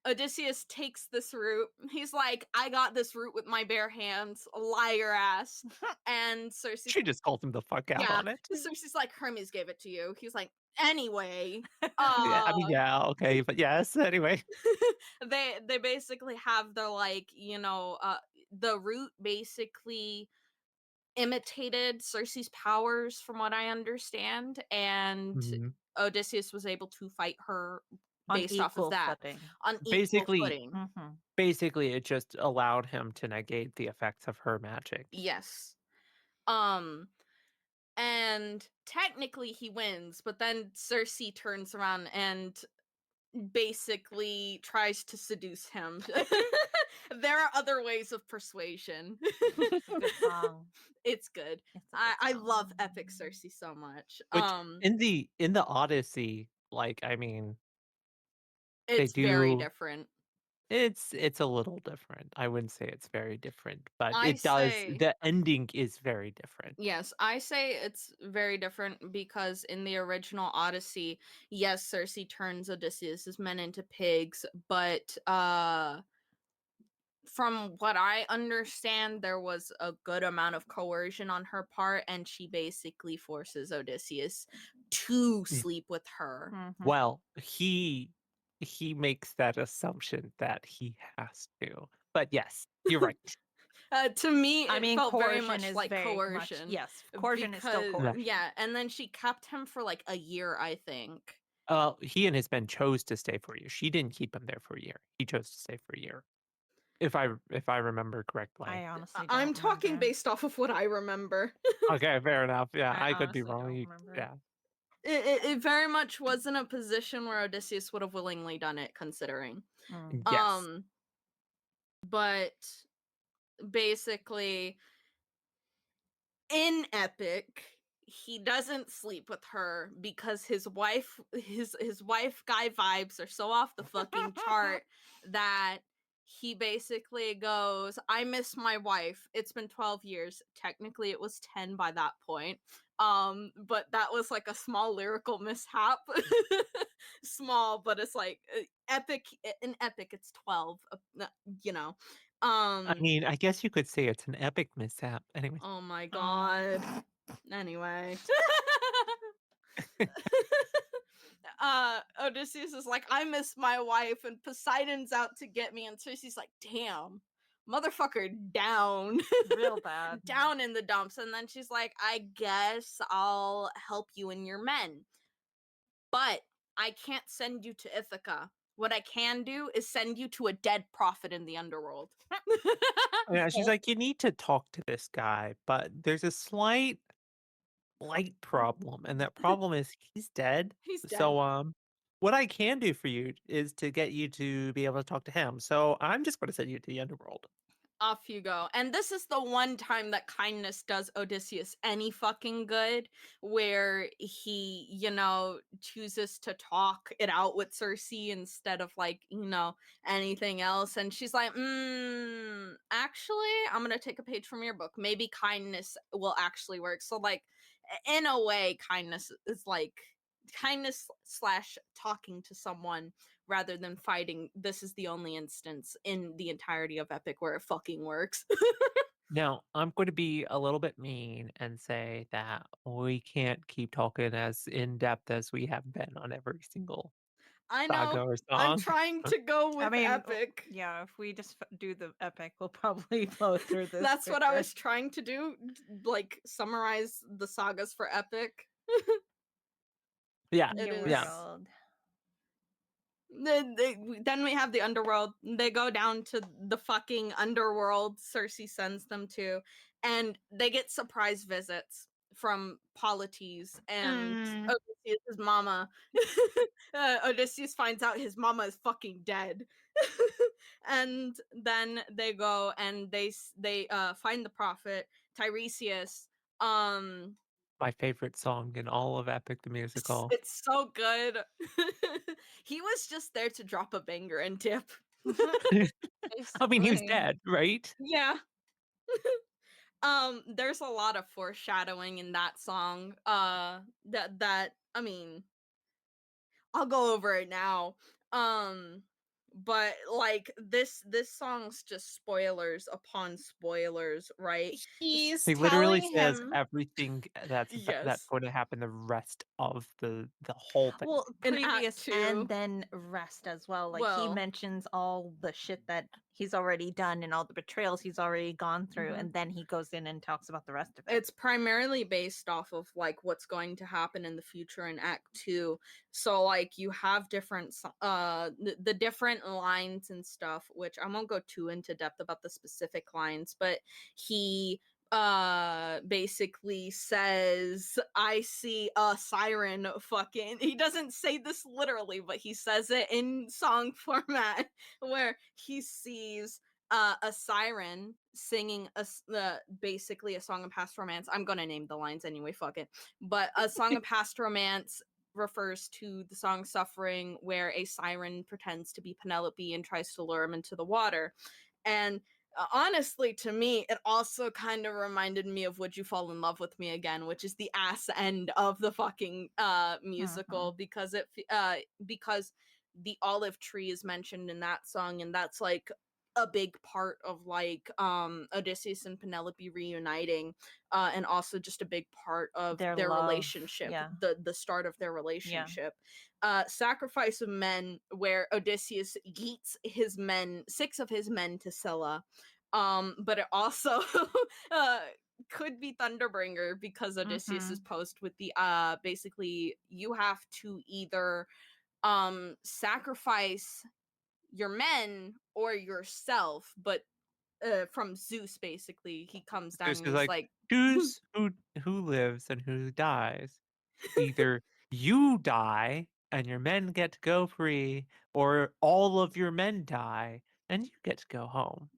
Odysseus takes this route. He's like, I got this route with my bare hands, liar ass. And Cersei's She just called him the fuck out yeah, on it. Cersei's like, Hermes gave it to you. He's like, anyway, Yeah, I mean, yeah, okay, but yes, anyway. they basically have the like, the root basically imitated Cersei's powers from what I understand, and Mhm. Odysseus was able to fight her On based off of equal that footing. on equal Basically, footing. basically, it just allowed him to negate the effects of her magic. Yes. And technically he wins, but then Cersei turns around and basically tries to seduce him. There are other ways of persuasion. It's a good song. It's good. It's a good I song. love epic Cersei so much. Which in the Odyssey, like, I mean, they It's very do different. it's a little different. I wouldn't say it's very different, but I it does say the ending is very different. Yes, I say it's very different because in the original Odyssey, yes, Cersei turns Odysseus's men into pigs, but from what I understand, there was a good amount of coercion on her part, and she basically forces Odysseus to Mm. sleep with her. Well, he makes that assumption that he has to. But yes, you're right. To me, I it mean, felt very coercion much is like very much coercion. yes. Coercion is still because coercion. yeah, and then she kept him for like a year, I think. He and his men chose to stay for a year. She didn't keep him there for a year. He chose to stay for a year, if I remember correctly. I honestly don't I'm talking remember. based off of what I remember. Okay, fair enough. Yeah, I I could be honestly wrong. don't You, remember. yeah, It very much wasn't a position where Odysseus would have willingly done it, considering. Mm. yes. But basically, in Epic, he doesn't sleep with her because his wife guy vibes are so off the fucking chart that he basically goes, I miss my wife. It's been 12 years. Technically it was 10 by that point. But that was like a small lyrical mishap. Small, but it's like epic in Epic it's 12, you know. I mean, I guess you could say it's an epic mishap. Anyways, Oh my god. Anyway. Odysseus is like, I miss my wife, and Poseidon's out to get me, and Circe's like, damn, motherfucker down. Real bad. Down in the dumps. And then she's like, I guess I'll help you and your men. But I can't send you to Ithaca. What I can do is send you to a dead prophet in the underworld. yeah, she's like, you need to talk to this guy, but there's a slight problem, and that problem is he's dead. He's dead. So, what I can do for you is to get you to be able to talk to him. So I'm just going to send you to the underworld. Off you go. And this is the one time that kindness does Odysseus any fucking good, where he, chooses to talk it out with Circe instead of like, anything else. And she's like, actually, I'm gonna take a page from your book. Maybe kindness will actually work. So, like, in a way, kindness is like kindness slash talking to someone rather than fighting. This is the only instance in the entirety of Epic where it fucking works. Now, I'm going to be a little bit mean and say that we can't keep talking as in depth as we have been on every single I saga know. or I'm song. trying to go with I mean, Epic. yeah, if we just do the epic, we'll probably blow through this. That's what I quicker. was trying to do, like summarize the sagas for Epic. Yeah, It is. yeah. Underworld. Then we have the underworld. They go down to the fucking underworld Circe sends them to, and they get surprise visits from Polites and Odysseus' mama. Odysseus finds out his mama is fucking dead. And then they go and they find the prophet Tiresias. My favorite song in all of Epic the Musical. It's so good. He was just there to drop a banger and dip. I mean, he was Basically. dead, right? Yeah. There's a lot of foreshadowing in that song. That I mean, I'll go over it now. But like this song's just spoilers upon spoilers, right? He's He literally telling says him. everything that's Yes. going to happen the rest of the whole thing. Well, In Act previous 2. and then rest as well. Like he Well. mentions all the shit that he's already done and all the betrayals he's already gone through, Mhm. and then he goes in and talks about the rest of it. It's primarily based off of like what's going to happen in the future in Act 2. So like you have different the different lines and stuff, which I won't go too into depth about the specific lines, but he basically says, I see a siren. Fucking, he doesn't say this literally, but he says it in song format where he sees a siren singing basically a song of past romance. I'm gonna name the lines anyway, fuck it. But a song of past romance refers to the song Suffering, where a siren pretends to be Penelope and tries to lure him into the water. And honestly, to me, it also kind of reminded me of Would You Fall in Love with Me Again, which is the ass end of the fucking musical, because because the olive tree is mentioned in that song, and that's like a big part of like Odysseus and Penelope reuniting, and also just a big part of Their their love, relationship, yeah. the start of their relationship. Sacrifice of Men, where Odysseus yeets his men, 6 of his men, to Scylla. But it also could be Thunderbringer because Odysseus is posed with the basically you have to either sacrifice your men or yourself, but from Zeus basically he comes down Zeus and is he's like, like choose who lives and who dies. Either you die and your men get to go free, or all of your men die and you get to go home.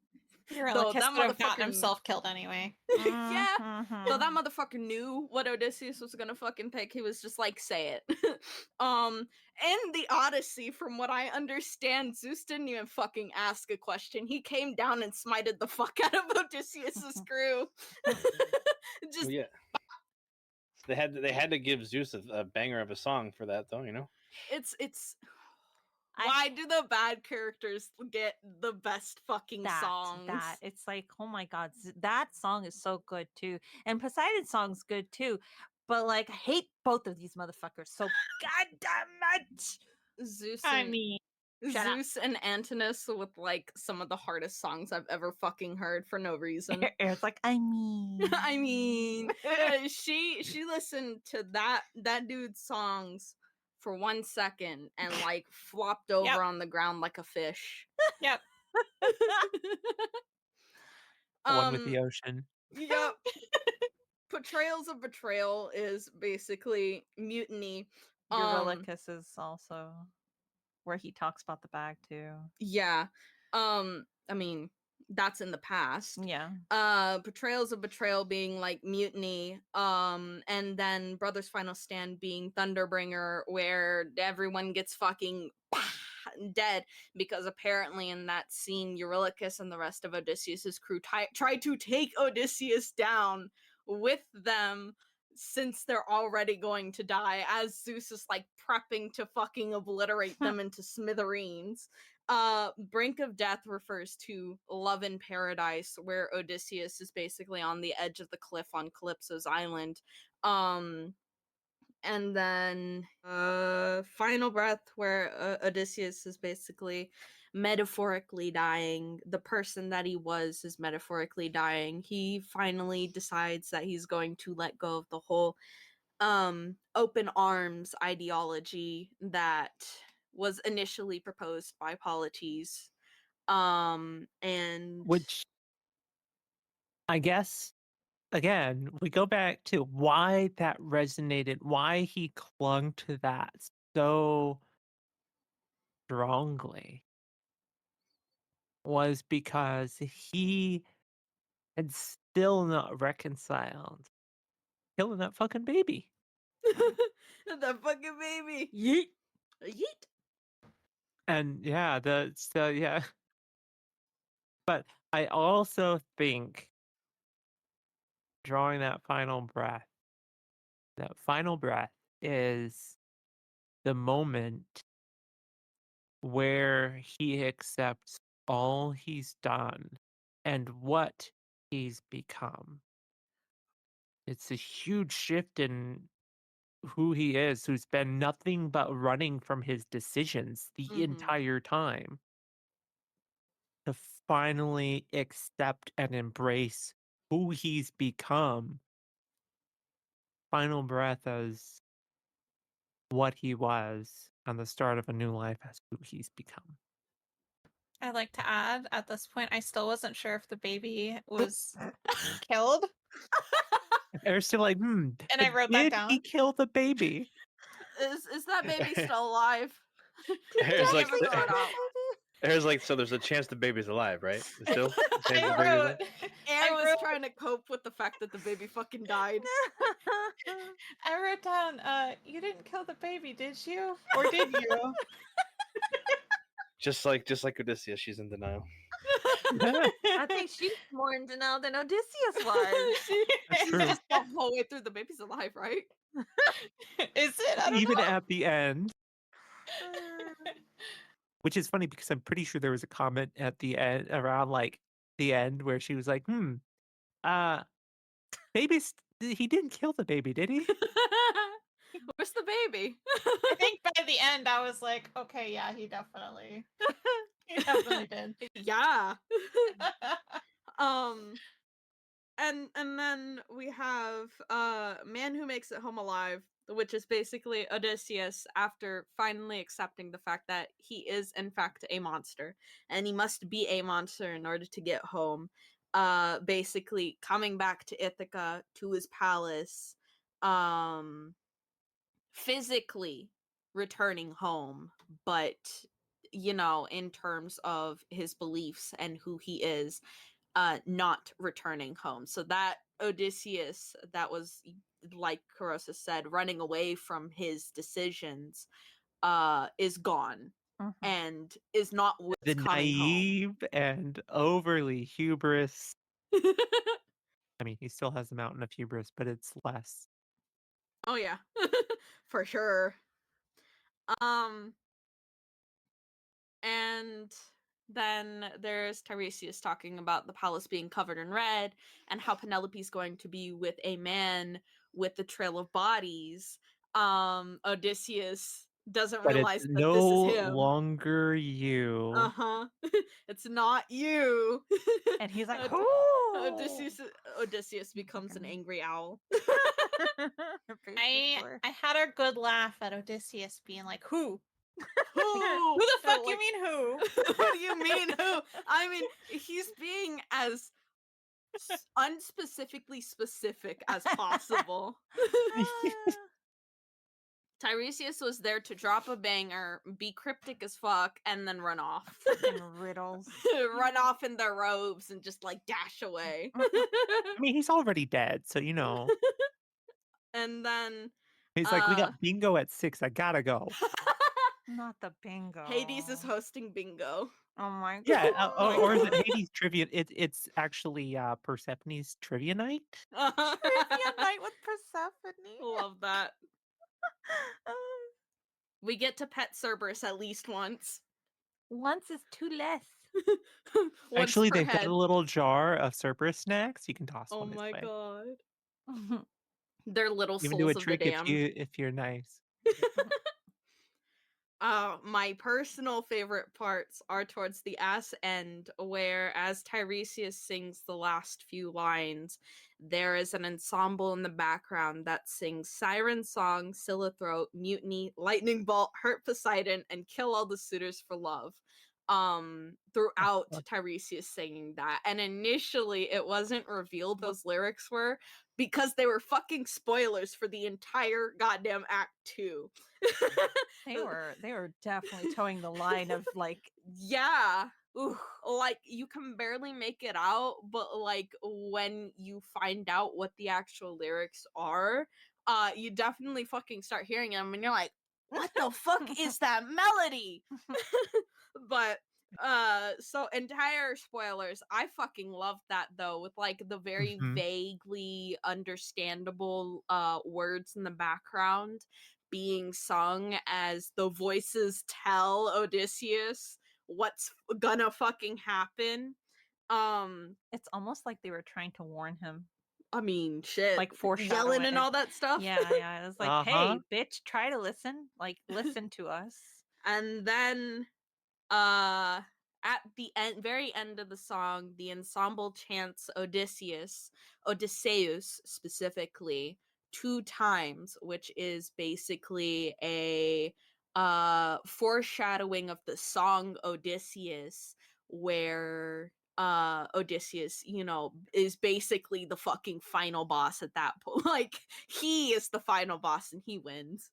though Eurylochus that would have gotten motherfucker himself killed anyway. yeah. Though that Mhm. motherfucker knew what Odysseus was gonna fucking pick, he was just like, say it. In the Odyssey, from what I understand, Zeus didn't even fucking ask a question. He came down and smited the fuck out of Odysseus's crew. Well, Just yeah. They had to give Zeus a banger of a song for that, though. it's I- why do the bad characters get the best fucking songs? That it's like, oh my god, that song is so good too, and Poseidon's song's good too. But like, I hate both of these motherfuckers so goddamn much. Zeus I and mean, Shut up. Zeus and Antinous with like some of the hardest songs I've ever fucking heard for no reason. It's like, I mean, I mean, she listened to that dude's songs for 1 second and like flopped over Yep. on the ground like a fish. Yep. One with the ocean. Yep. Portrayals of Betrayal is basically mutiny. Eurylochus is also where he talks about the bag too. Yeah. I mean, that's in the past. Yeah. Portrayals of Betrayal being like mutiny, and then Brothers Final Stand being Thunderbringer, where everyone gets fucking dead because apparently in that scene Eurylochus and the rest of Odysseus's crew try to take Odysseus down with them since they're already going to die as Zeus is like prepping to fucking obliterate them into smithereens. Brink of Death refers to Love in Paradise, where Odysseus is basically on the edge of the cliff on Calypso's island. And then Final Breath, where Odysseus is basically metaphorically dying. The person that he was is metaphorically dying. He finally decides that he's going to let go of the whole open arms ideology that was initially proposed by Polites. And Which I guess, again, we go back to why that resonated, why he clung to that so strongly was because he had still not reconciled killing that fucking baby. that fucking baby. Yeet. Yeet. And yeah, yeah. But I also think drawing that final breath is the moment where he accepts all he's done and what he's become. It's a huge shift in who he is, who's been nothing but running from his decisions the Mhm. entire time, to finally accept and embrace who he's become. Final breath as what he was, and the start of a new life as who he's become. I'd like to add, at this point, I still wasn't sure if the baby was killed. They're still like, And I wrote that did down. he kill the baby? Is that baby still alive? There's like, Never thought out. so there's a chance the baby's alive, right? Still, I chance the baby's alive? wrote, Aaron was wrote- trying to cope with the fact that the baby fucking died. I wrote down, you didn't kill the baby, did you? Or did you? Just like Odysseus, she's in denial. I think she's more in denial than Odysseus was. That's true. Just the whole way through, the baby's alive, right? Is it? I don't Even know. at the end, which is funny because I'm pretty sure there was a comment at the end, around like the end, where she was like, baby's, he didn't kill the baby, did he? Where's the baby? I think by the end I was like, okay, yeah, he definitely did. Yeah. Um and then we have Man Who Makes It Home Alive, which is basically Odysseus after finally accepting the fact that he is in fact a monster and he must be a monster in order to get home. Basically coming back to Ithaca to his palace, physically returning home, but in terms of his beliefs and who he is, not returning home. So that Odysseus that was, like Kurosa said, running away from his decisions, is gone Mhm. and is not what's The coming home. naive and overly hubris. I mean, he still has a mountain of hubris, but it's less. Oh yeah. For sure. Um And then there's Tiresias talking about the palace being covered in red and how Penelope's going to be with a man with the trail of bodies. Odysseus doesn't But it's realize that this is no him. longer you. Uh-huh. It's not you. And he's like, Od- who? Odysseus becomes an angry owl. Basically. I had a good laugh at Odysseus being like, "Who? Who? Who the fuck you Like, mean who?" what do you mean who? I mean, he's being as unspecifically specific as possible. Tiresias was there to drop a banger, be cryptic as fuck, and then run off. Fucking riddles. Run off in their robes and just like dash away. I mean, he's already dead, so And then he's like, we got bingo at 6. I gotta go. Not the bingo. Hades is hosting bingo. Oh my god. Yeah, or is it Hades trivia? It's actually Persephone's trivia night. Trivia night with Persephone. Love that. We get to pet Cerberus at least once. Once is too less. Once Actually, per they've got head. a little jar of Cerberus snacks. You can toss Oh one his my way. god. They're little Even do souls a of the trick damned. if you're nice. My personal favorite parts are towards the ass end, where as Tiresias sings the last few lines, there is an ensemble in the background that sings Siren Song, Throat, Mutiny, Lightning Bolt, Hurt Poseidon, and Kill All the Suitors for Love. Throughout Tiresias singing that. And initially it wasn't revealed those lyrics were because they were fucking spoilers for the entire goddamn act 2. They were definitely towing the line of like, yeah. Ooh, like you can barely make it out, but like when you find out what the actual lyrics are, you definitely fucking start hearing them and you're like, what the fuck is that melody? But so entire spoilers. I fucking loved that though, with like the very vaguely understandable words in the background being sung as the voices tell Odysseus what's gonna fucking happen. it's almost like they were trying to warn him. I mean, shit, Like foreshadowing yelling and it. all that stuff. Yeah. It was like, Uh-huh. hey, bitch, try to listen. Like, listen to us. And then at the very end of the song, the ensemble chants Odysseus specifically 2 times, which is basically a foreshadowing of the song Odysseus, where Odysseus, is basically the fucking final boss at that point. Like he is the final boss and he wins.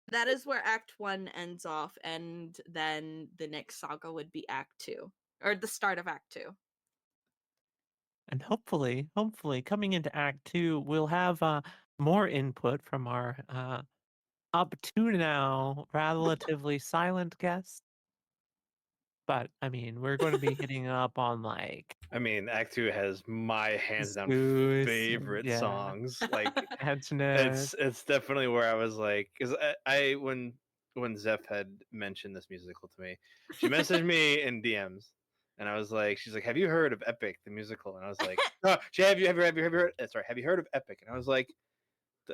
That is where Act 1 ends off, and then the next saga would be Act 2, or the start of Act 2. And hopefully, coming into Act 2, we'll have more input from our up to now relatively silent guest. But I mean, we're going to be hitting up on like I mean, Act 2 has my hands down Zeus and- favorite yeah. songs. Like Antoinette. it's definitely where I was like, because I when Zeph had mentioned this musical to me, she messaged me in DMs, and I was like, she's like, have you heard of Epic the musical? And I was like, oh, have you heard? Sorry, have you heard of Epic? And I was like,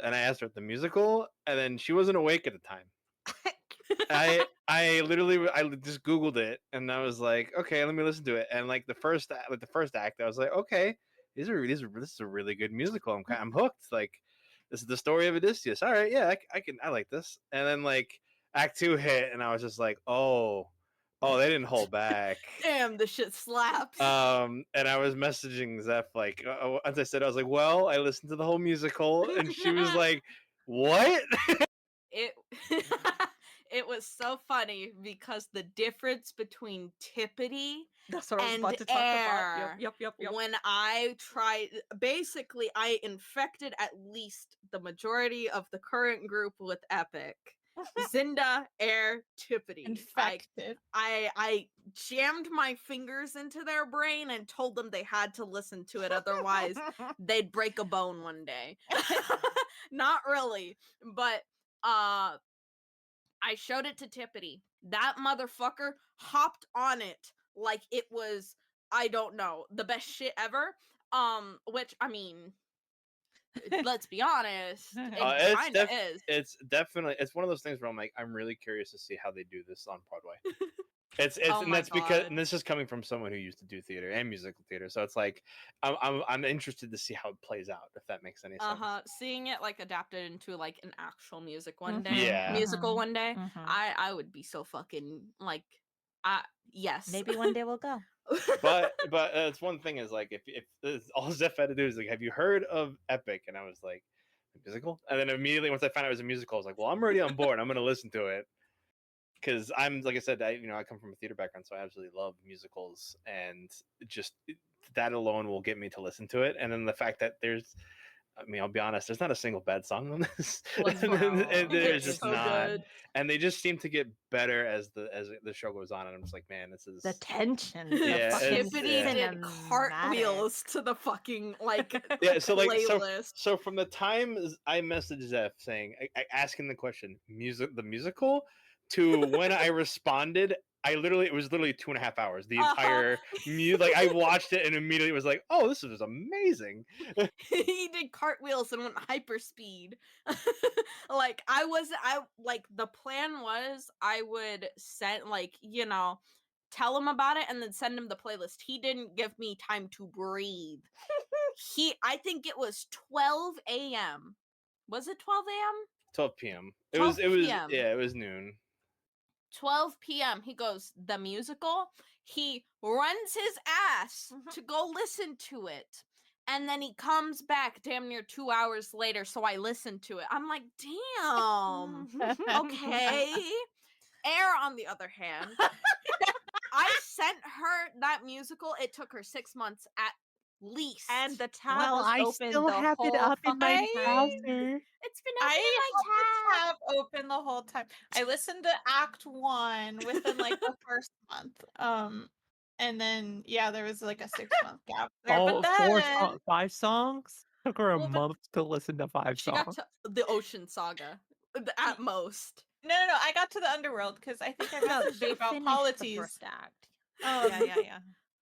and I asked her the musical, and then she wasn't awake at the time. I literally just Googled it and I was like, okay, let me listen to it. And like the first act, I was like, okay, this is a really good musical. I'm hooked. Like this is the story of Odysseus. All right, yeah, I like this. And then like Act 2 hit, and I was just like, oh, they didn't hold back. Damn, the shit slaps. And I was messaging Zeph like, as I said, I was like, well, I listened to the whole musical, and she was like, what? It it was so funny because the difference between Tippity That's what I was and about to talk about. Air. Yep. When I tried, basically, I infected at least the majority of the current group with Epic. Zinda, Air, Tippity. Infected. I jammed my fingers into their brain and told them they had to listen to it, otherwise they'd break a bone one day. Not really, but I showed it to Tippity. That motherfucker hopped on it like it was, I don't know, the best shit ever. Which I mean, let's be honest, it kind of is. It's definitely one of those things where I'm like, I'm really curious to see how they do this on Broadway. It's Oh and my that's because, God. and this is coming from someone who used to do theater and musical theater, so it's like I'm interested to see how it plays out, if that makes any sense. Seeing it like adapted into like an actual music one Mhm, day, Yeah. musical one day, Mhm. I would be so fucking like, yes. Maybe one day we'll go. But it's one thing is like, if all Zeph had to do is like, have you heard of Epic? And I was like, a musical? And then immediately once I found out it was a musical, I was like, well, I'm already on board. I'm gonna listen to it. Because I'm, like I said, I come from a theater background, so I absolutely love musicals, and just that alone will get me to listen to it. And then the fact that I'll be honest, there's not a single bad song on this. Let's be honest. And there's It's just so not. good. And they just seem to get better as the show goes on, and I'm just like, man, this is The tension. Yeah, the fucking Tippity did cinematic. cartwheels to the fucking like yeah. So like playlist. so from the time I messaged Zeph saying, asking the question, the musical, to when I responded, it was literally 2.5 hours. The entire like I watched it and immediately was like, oh, this is amazing. He did cartwheels and went hyperspeed. Like the plan was I would send tell him about it and then send him the playlist. He didn't give me time to breathe. I think it was 12 a.m. Was it 12 a.m.? 12 p.m. It 12 was p.m. yeah, it was noon. 12 p.m. He goes, the musical. He runs his ass to go listen to it. And then he comes back damn near 2 hours later. So I listened to it. I'm like, damn. Okay. Air, on the other hand, I sent her that musical. It took her 6 months at least. And the tab was open the whole fucking time. It's been open I in my tab. have the tab open the whole time. I listened to Act 1 within like the first month. And then there was like a 6-month gap there. Oh, But then 5 songs? Took her a Well, but- month to listen to 5 She songs. got to the Ocean Saga at most. no, I got to the Underworld because I think I No, messaged they you about finished the Polities. first act. Yeah.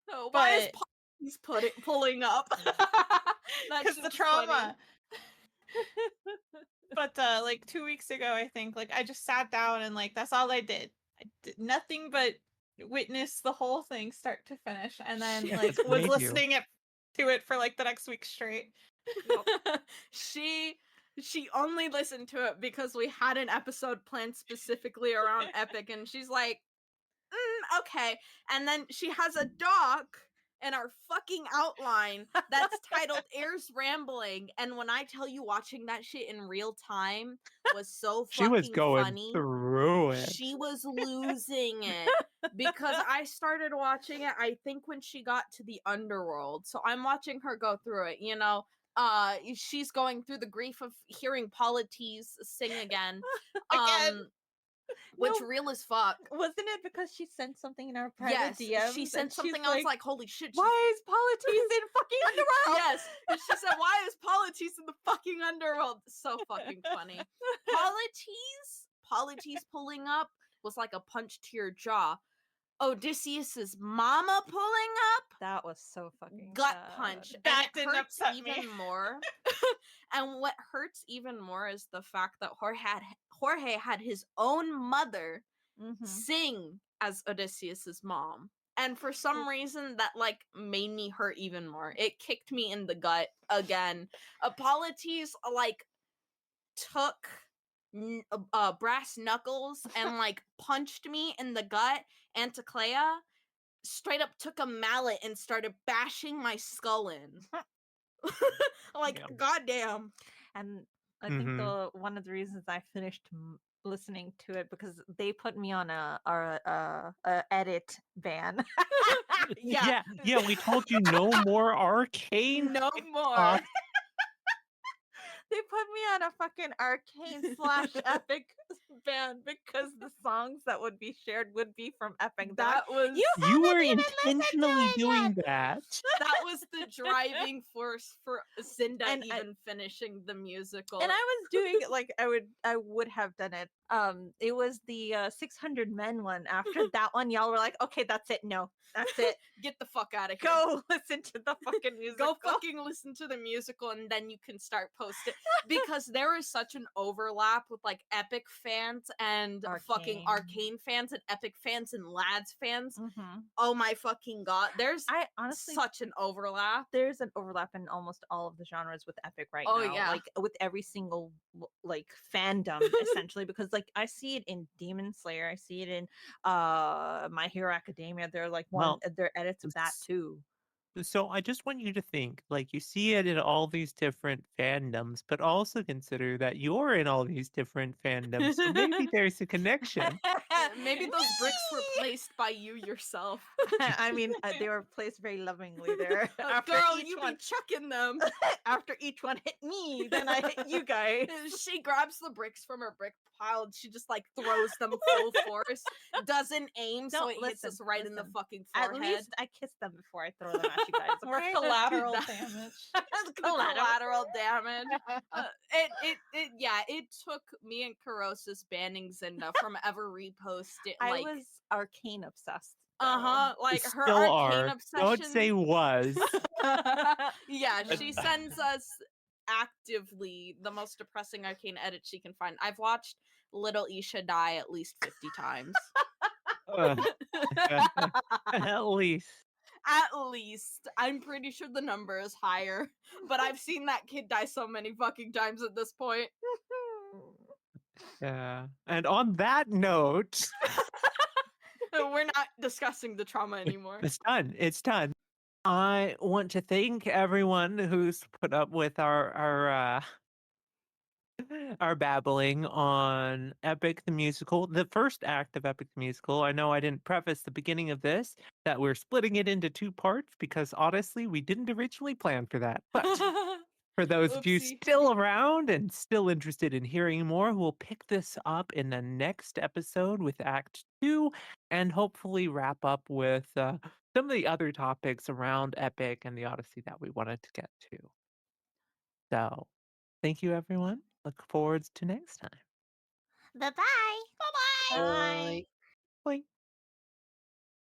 So why is But- Polities pulling up? Because the trauma. But like 2 weeks ago, I think, like I just sat down and like that's all I did. I did nothing but witness the whole thing start to finish, and then Shit, like that's was made you. listening to it for like the next week straight. She only listened to it because we had an episode planned specifically around Epic, and she's like, okay. And then she has a doc in our fucking outline that's titled Air's Rambling. And when I tell you, watching that shit in real time was so She fucking was going funny. through it. She was losing it because I started watching it, I think, when she got to the Underworld. So I'm watching her go through it, she's going through the grief of hearing Polities sing again. Again. Which No. real as fuck. Wasn't it because she sent something in our private Yes, DMs? she sent and something. she's I was like, holy shit. why is Polities in fucking Underworld? Yes. And she said, why is Polities in the fucking Underworld? So fucking funny. Polities pulling up was like a punch to your jaw. Odysseus's mama pulling up, That was so fucking gut sad. punch. That And it didn't hurts upset me. even more. And what hurts even more is the fact that Jorge had his own mother Mhm. sing as Odysseus's mom. And for some reason that like made me hurt even more. It kicked me in the gut again. Apologies like took brass knuckles and like punched me in the gut. Anticlea straight up took a mallet and started bashing my skull in. Like, Yeah. goddamn. And I think Mhm. the one of the reasons I finished listening to it because they put me on a edit ban. Yeah, Yeah, we told you no more arcane no more. TikTok. They put me on a fucking arcane slash epic ban because the songs that would be shared would be from epic. They're like, That was you You were haven't even listened to intentionally it doing yet. that. that was the driving force for Cinda And even finishing the musical. And I was doing it like I would have done it. It was the 600 Men one. After that one, y'all were like, okay, that's it. No, that's it. Get the fuck out of here. Go listen to the fucking musical. Go fucking listen to the musical and then you can start posting because there is such an overlap with like epic fans and fucking arcane fans and epic fans and lads fans. Mhm. Oh my fucking god, there's I honestly such an overlap. there's an overlap in almost all of the genres with epic right Oh, now. yeah. Like with every single like fandom essentially because like I see it in Demon Slayer, I see it in My Hero Academia. They're like Well, their edits of that s- too. So I just want you to think, like you see it in all these different fandoms, but also consider that you're in all these different fandoms. So maybe there's a connection. Maybe those bricks were placed by you yourself. I mean, they were placed very lovingly there. After Girl, each you one, be chucking them. after each one hit me, then I hit you guys. She grabs the bricks from her brick pile and she just like throws them full force. Doesn't aim, so Don't it hits us listen, right in the listen. fucking At forehead. least I kiss them before I throw them at you guys. We're Okay? collateral That- damage. collateral damage. It took me and Karosis banning Zinda from ever reposting. I Like, was arcane obsessed. though. like her Still arcane are. obsession. Don't say was. Yeah, she sends us actively the most depressing arcane edit she can find. I've watched Little Isha die at least 50 times. At least. At least. I'm pretty sure the number is higher. But I've seen that kid die so many fucking times at this point. Yeah. And on that note, We're not discussing the trauma anymore. it's done. It's done. I want to thank everyone who's put up with our babbling on Epic the Musical, the first act of Epic the Musical. I know I didn't preface the beginning of this that we're splitting it into two parts because honestly, we didn't originally plan for that. But for those of you Oopsie. still around and still interested in hearing more, we'll pick this up in the next episode with Act 2 and hopefully wrap up with some of the other topics around Epic and the Odyssey that we wanted to get to. So, thank you, everyone. Look forward to next time. Bye-bye. Bye-bye. Bye. Bye.